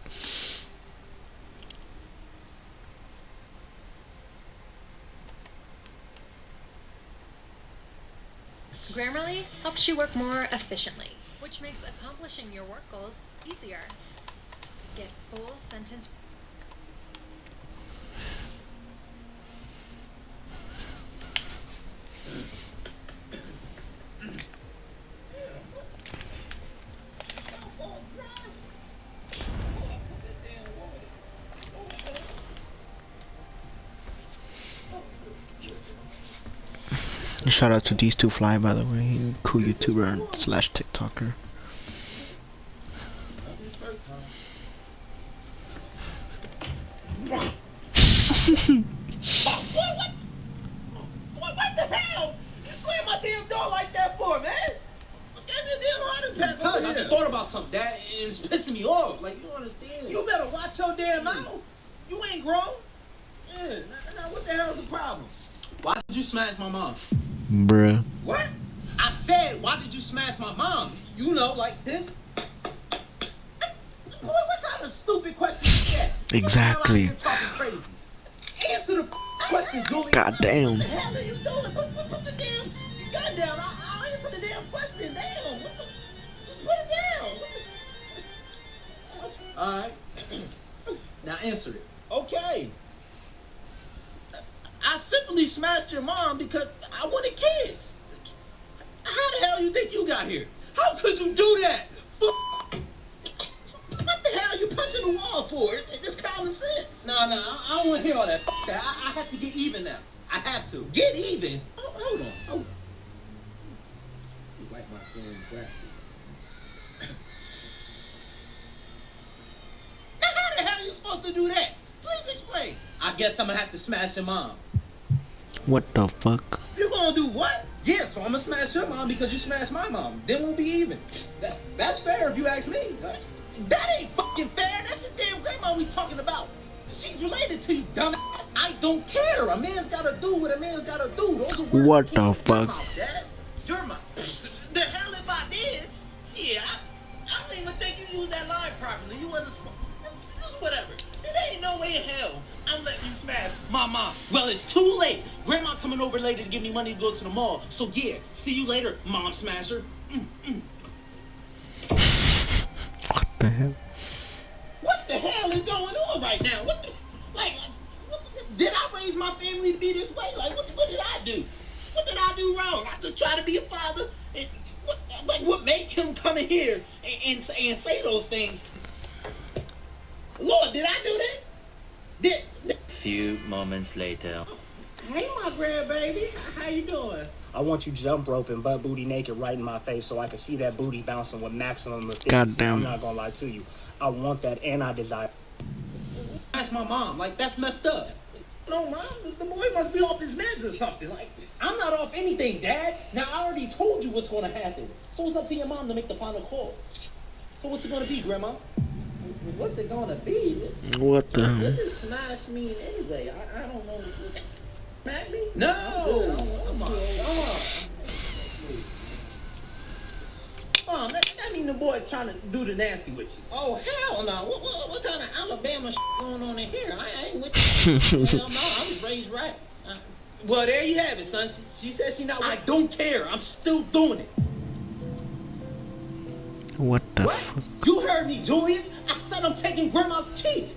Grammarly helps you work more efficiently, which makes accomplishing your work goals easier. Get full sentence. Shout out to these two fly, by the way, cool YouTuber slash TikToker. What the hell? You slammed my damn door like that for, man? I gave me a damn heart attack. I just thought about something, Dad, and it's pissing me off. Like, you don't understand. You better watch your damn mouth. You ain't grown. Yeah, now what the hell's the problem? Why did you smash my mom? Bruh. What? I said, why did you smash my mom? You know, like this. Boy, what kind of stupid question is that? Exactly. You're talking crazy. Answer the question, Julie. God damn. What the hell are you doing? Put the damn gun down. I'll answer the damn question. Damn. Put it down. Alright. Now answer it. Okay. I simply smashed your mom because I wanted kids. How the hell you think you got here? How could you do that? What the hell are you punching the wall for? It's common sense. No, I don't want to hear all that. That. I have to get even now. I have to. Get even? Oh, hold on. Wipe my damn glasses. Now how the hell are you supposed to do that? Please explain. I guess I'm gonna have to smash your mom. What the fuck? You gonna do what? Yeah, so I'm gonna smash your mom because you smashed my mom. Then we'll be even. That's fair if you ask me. That ain't fucking fair. That's your damn grandma we talking about. She's related to you, dumbass. I don't care. A man's gotta do what a man's gotta do. Those are words What that the came from fuck? my mouth, Dad. Your mouth. The hell if I did? Yeah, I don't even think you used that line properly. You wasn't supposed. Whatever. There ain't no way in hell I'm letting you smash my mom. Well, it's too late. Grandma coming over later to give me money to go to the mall. So yeah, see you later, mom smasher. What the hell? What the hell is going on right now? Did I raise my family to be this way? Like, what did I do? What did I do wrong? I just try to be a father. And what made him come in here and say those things? Lord, did I do this? Few moments later. Hey, my grandbaby. How you doing? I want you jump roping butt booty naked right in my face so I can see that booty bouncing with maximum efficiency. Goddamn. I'm not gonna lie to you. I want that and I desire. That's my mom. Like, that's messed up. No, Mom, the boy must be off his meds or something. Like, I'm not off anything, Dad. Now, I already told you what's going to happen. So it's up to your mom to make the final call. So what's it going to be, Grandma? What's it going to be? What the What hell? does smash mean anyway? I don't know. Smack me? No! Come on. Mom, that mean the boy trying to do the nasty with you. Oh, hell no. What kind of Alabama going on in here? I ain't with you. Hell no, I was raised right. Well, there you have it, son. She said she not. I don't care. I'm still doing it. What the What? fuck? You heard me, Julius. I said I'm taking Grandma's cheeks.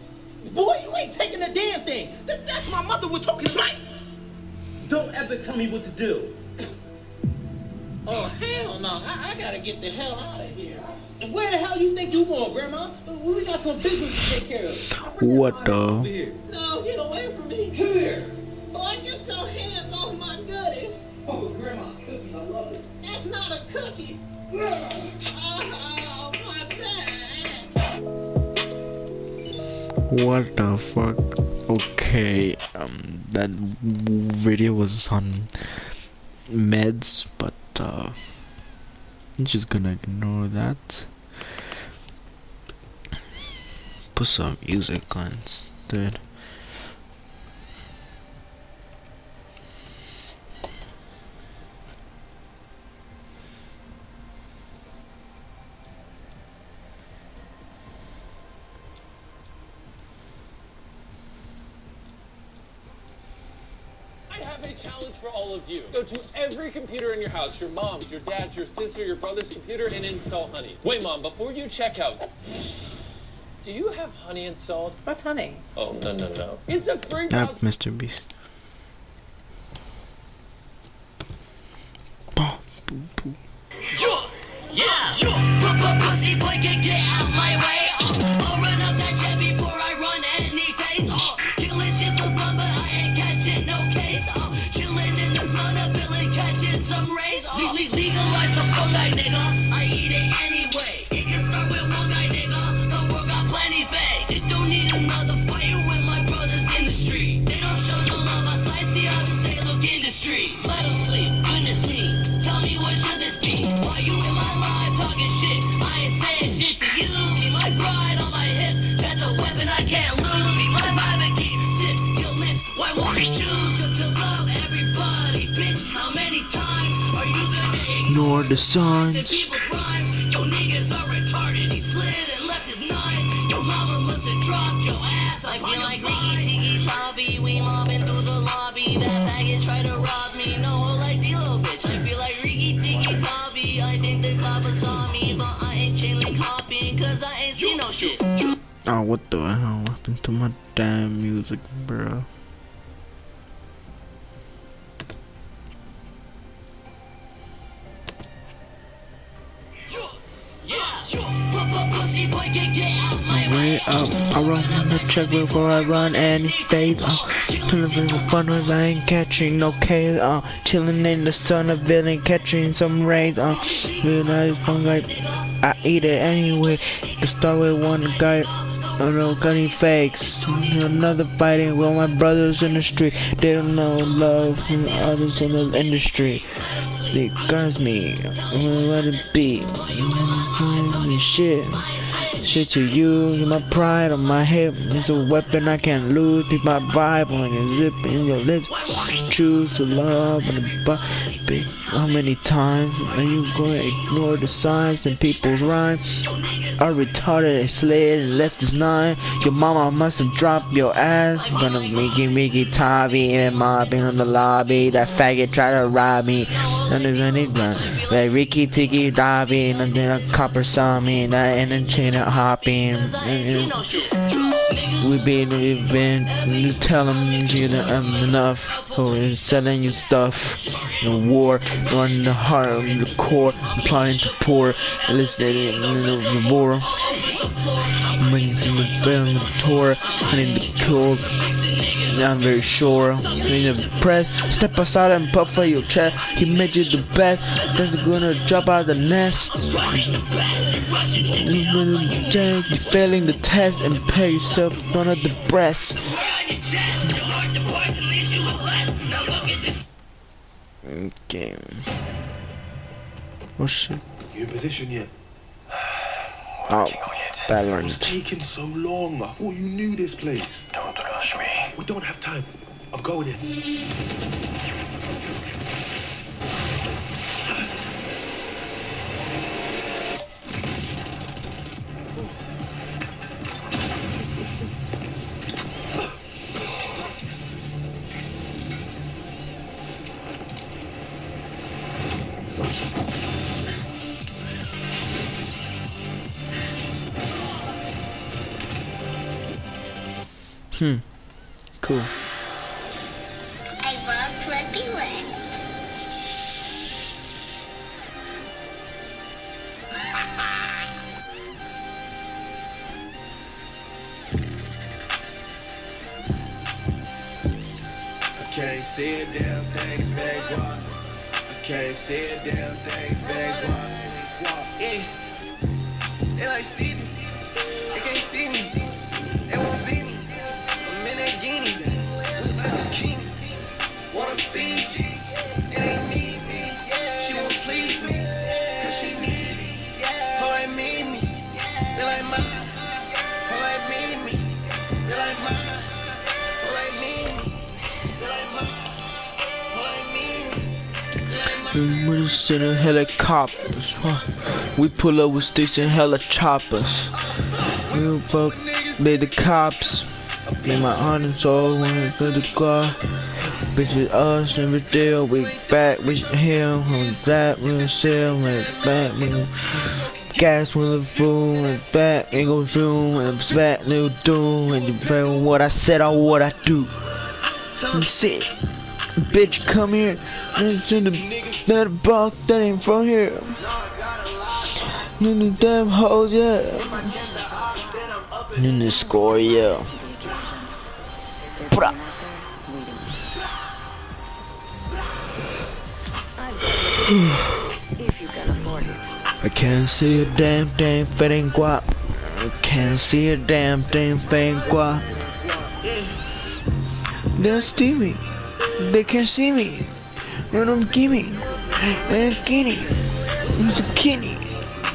Boy, you ain't taking a damn thing. That's my mother we're talking about. Don't ever tell me what to do. Oh, hell no. I gotta get the hell out of here. Where the hell you think you going, Grandma? We got some business to take care of. What the? No, get away from me. Come here. Boy, get your hands off my goodies. Oh, Grandma's cookie. I love it. That's not a cookie. Oh, my back. What the fuck? Okay, that video was on meds, but I'm just gonna ignore that. Put some music on instead. Challenge for all of you. Go to every computer in your house, your mom's, your dad's, your sister, your brother's computer, and install Honey. Wait, Mom, before you check out, do you have Honey installed? What's Honey? Oh, no. It's a free App, Mr. Beast. Pussy boy can get out my way. I'll run up that jet before I run any face. Killing shit for fun, but I ain't catching no case. Chilling in the sun, a villain catching some rays. Legalize the phone guy, nigga. I eat it anyway. It can start with one guy, nigga. The world got plenty fake. Just don't need another fight when my brothers in the street. They don't show no love outside the others, they look in the street. Let them sleep, goodness me. Tell me what should this be? Why you in my life talking shit? I ain't saying shit to you. Be my bride on my hip. That's a weapon I can't lose. Be my vibe and keep sip your lips. Why won't you choose to love everybody? Bitch, how many times are you gonna Ignore the signs. people's rhymes? Yo, niggas are retarded. He slid and left his nine. Yo, mama must have dropped your ass. I feel like Ricky Tiki Toppy. We mobbing through the lobby. That faggot tried to rob me. No, like the little bitch. I feel like Ricky Tiki Toppy. I think the coppers saw me, but I ain't chaining copying, cause I ain't seen no shit. Oh, what the hell happened to my damn music, bro? Way up, I run the check before I run any phase. Living for fun with I ain't catching no case. Chilling in the sun, a villain catching some rays. Realize fun like I eat it anyway. To start with one guy. I don't know, got any fakes. Another fighting with my brothers in the street. They don't know love from others in the industry. They guys me, I'm gonna let it be. Shit to you, you're my pride on my hip. It's a weapon I can't lose. Keep my vibe on your zip in your lips. Choose to love and the how many times are you gonna ignore the signs and people's rhyme? I retarded, I slid and left his 9. Your mama must have dropped your ass. Gonna Mickey Tabby and mobbing on the lobby. That faggot tried to rob me. Like Ricky Tiki Dobby, and then a copper saw me. That and then chain hopping. We've been tell them you enough. Oh, selling you stuff. The war, running the heart of the core, applying to poor, listening the war. Bringing to the film, the tour, I need to kill. I'm very sure. In the press, step aside and puff for your chest. He made you the best. That's gonna drop out the nest. You're failing the test and pay yourself under the breast. Okay. Oh shit. You in position yet? Oh, that It's learned. taking so long. I thought you knew this place. Don't rush me. We don't have time. I'm going in. Cool. I love Flippy Land. I can't see a damn thing, fake walk. I can't see a damn thing, fake walk. Yeah. They like Stevie. They can't see me. They won't beat me. I'm in that guinea. Look like zucchini. Wanna feed you. It ain't need me. She won't please me. Cause she need me. Her like me, me. They like mine. Her like me, me. They like mine. Her like me, me. They like mine. Her like me, me. We're sending helicopters. We pull up with sticks and hella choppers. We fuck, they the cops. They my heart and soul when it's for the car. Bitches us every day. We back, we here, we that, we sell, we back, we gas with the fool, and back, it goes through, and it's back, new doom, and you pay what I said or what I do. And sit, bitch, come here, and it's in that box that ain't from here. In the damn hoes, yeah. In the score, yeah. Put up. If you can afford it. I can't see a damn thing fitting guap. I can't see a damn thing fitting guap. They don't see me. They can't see me. Run them gimme. And a guinea. Who's a guinea?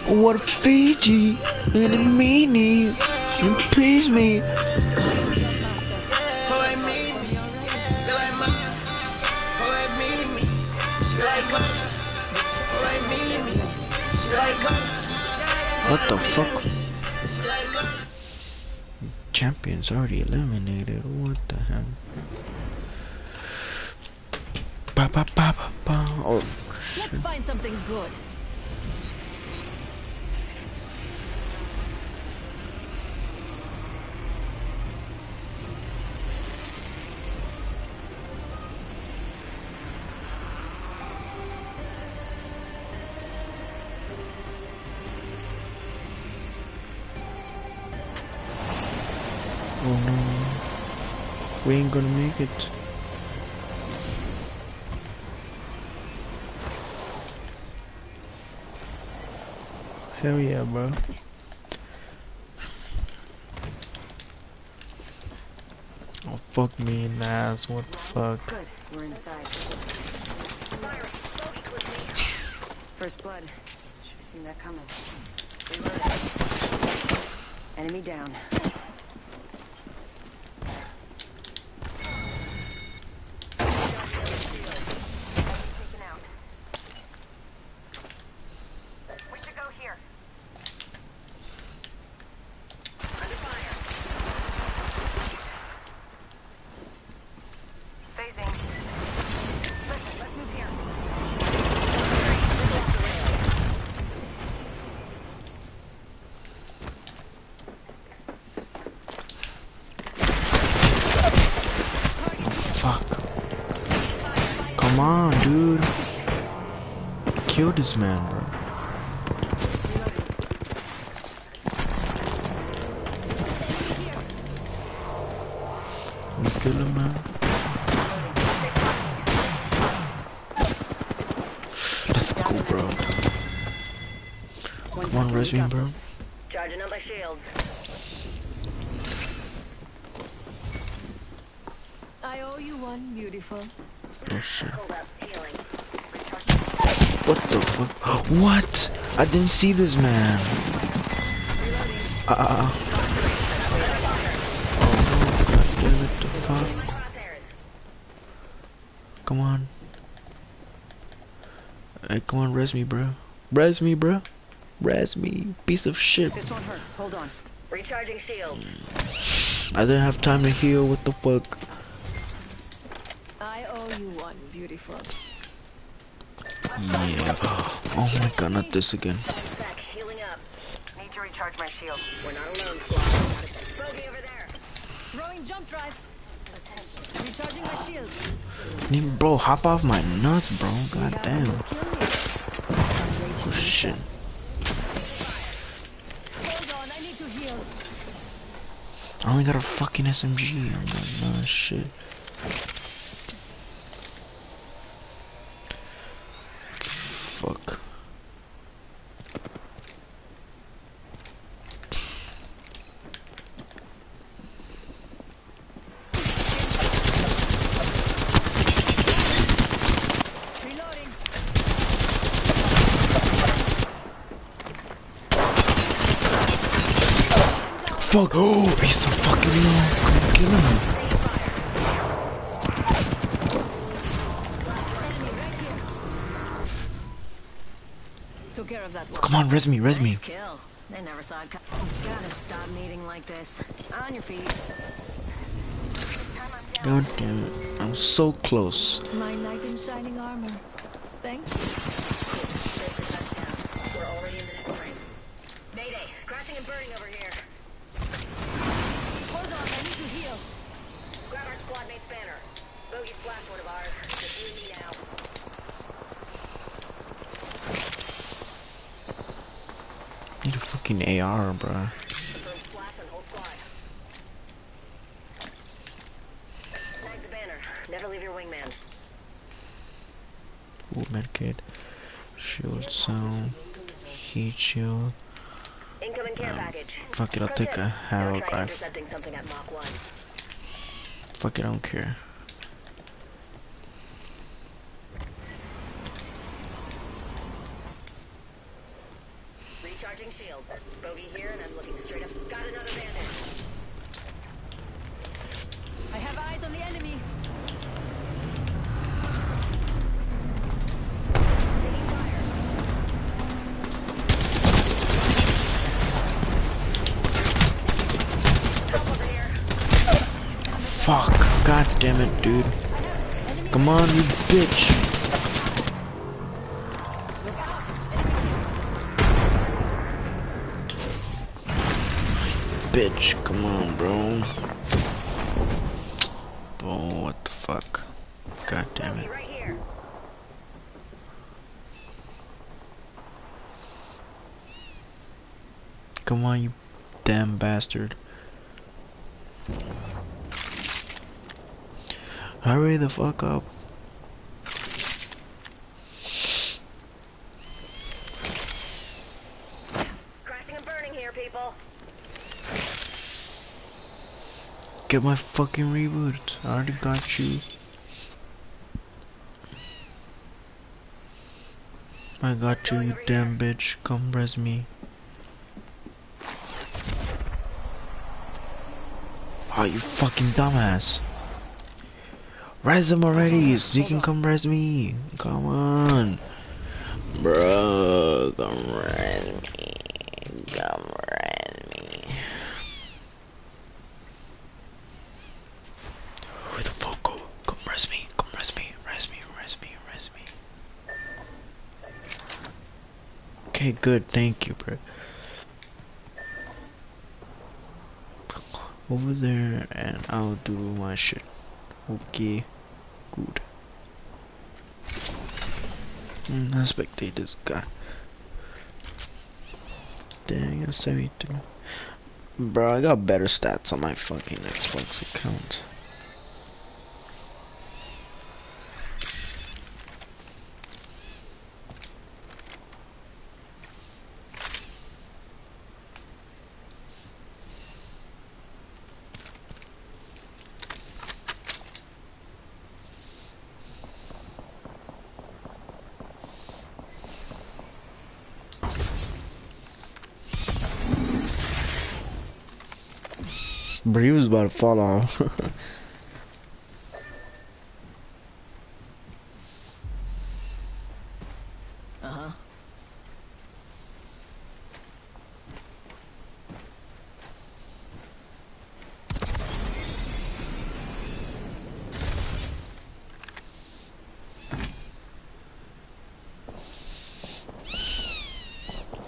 What a Fiji. And a meanie. And please me. What the fuck? Champions already eliminated. What the hell? Ba ba ba ba ba. Oh. Let's find something good. We ain't gonna make it. Hell yeah, bro. Oh, fuck me in the ass. What the fuck? Good. We're inside. First blood. Should have seen that coming. Reloading. Enemy down. We should go here. Under fire. Phasing. Listen, let's move here. Come on, dude. Kill this man, bro. You kill him, man. Let's go, bro. Come on, res me, bro. Charging up my shields. I owe you one, beautiful. Oh shit. What the fuck? What? I didn't see this man. Oh, god damn it, the fuck. Come on. Hey, come on, res me, bro. Res me, bro. Res me, piece of shit. This won't hurt. Hold on. Recharging shields. I didn't have time to heal. What the fuck? I owe you one, beautiful. Yeah. Oh my god, not this again. Back, healing up. Need to recharge my shield. We're not alone, squad. Bogey over there. Throwing jump drive. Recharging my shields. Bro, hop off my nuts, bro. God damn. Oh shit. Hold on, I need to heal. I only got a fucking SMG. I'm like, nah, shit. Fuck. Reloading. Fuck. Oh, he's so fucking low. I'm killing him. Took care of that one. Come on, res me, res me. Nice kill. They never saw it. Gotta stop meeting like this. On your feet. God damn it. I'm so close. My knight in shining armor. Thank you. We're already in the next ring. Mayday. Crashing and burning over here. Hold on, I need to heal. Grab our squad mate's banner. Bogey's flashboard of ours. Just you and me now. Need a fucking AR, bro. Flash and hold squad. Snag the banner. Never leave your wingman. Ooh, medkit. Shield sound. Heat shield. Incoming care package. Fuck it, I'll take a Harrow Try rifle. intercepting something at Mach 1. Fuck it, I don't care. Recharging shield. Bogey here, and I'm looking straight up. Got another bandage. I have eyes on the enemy. Taking fire. Help over here. Fuck. God damn it, dude. Come on, you bitch. Bitch, come on, bro. Oh, what the fuck? God damn it. Right here. Come on, you damn bastard. Hurry the fuck up. Crashing and burning here, people. Get my fucking reboot. I already got you. I got you, you damn bitch. Come res me. Oh, you fucking dumbass. Res him already, so you can come res me. Come on. Bro, come res me. Come res me. Where the fuck go? Come res me. Come res me. Res me. Res me. Res me. Okay, good. Thank you, bro. Over there, and I'll do my shit. Okay, good. Let's spectate this guy. Dang, I 72. Bro, I got better stats on my fucking Xbox account. But he was about to fall off. Uh-huh.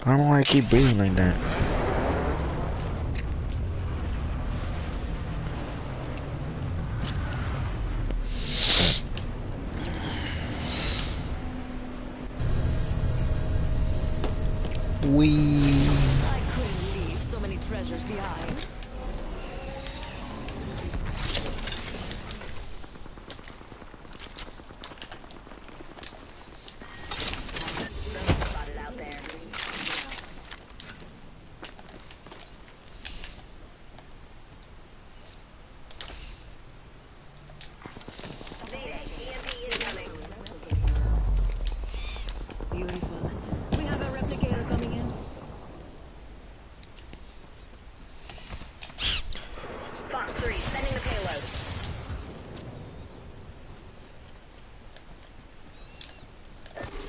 I don't know why I keep breathing like that. I couldn't leave so many treasures behind. Beautiful. We have a replicator coming in. Fox 3, sending the payload.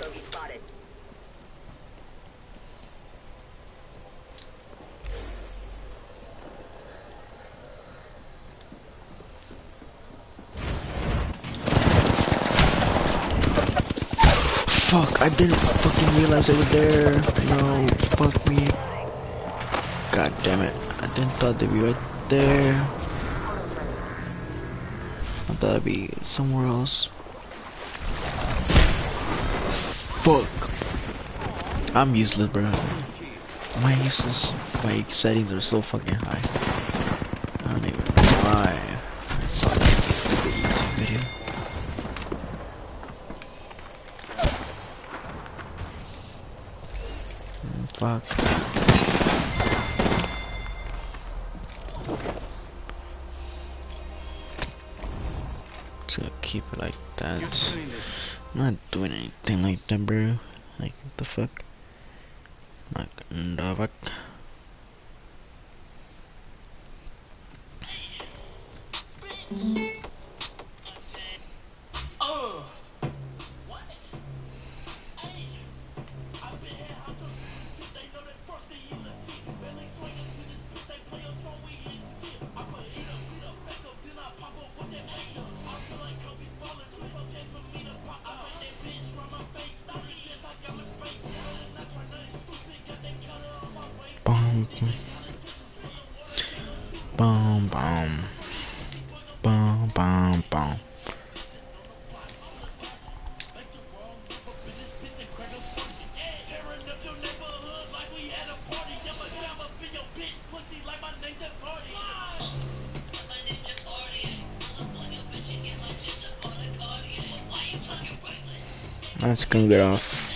Bogey spotted. Fuck, I didn't fucking realize they were there. No, fuck me. God damn it. I didn't thought they'd be right there. I thought I'd be somewhere else. Fuck. I'm useless, bro. My useless settings are so fucking high. I don't even know why. I saw that stupid YouTube video. Fuck. Just keep it like that. I'm not doing anything like that, bro. Like, what the fuck? Like, the fuck? Boom, boom, boom, boom, boom. I'm just gonna get off.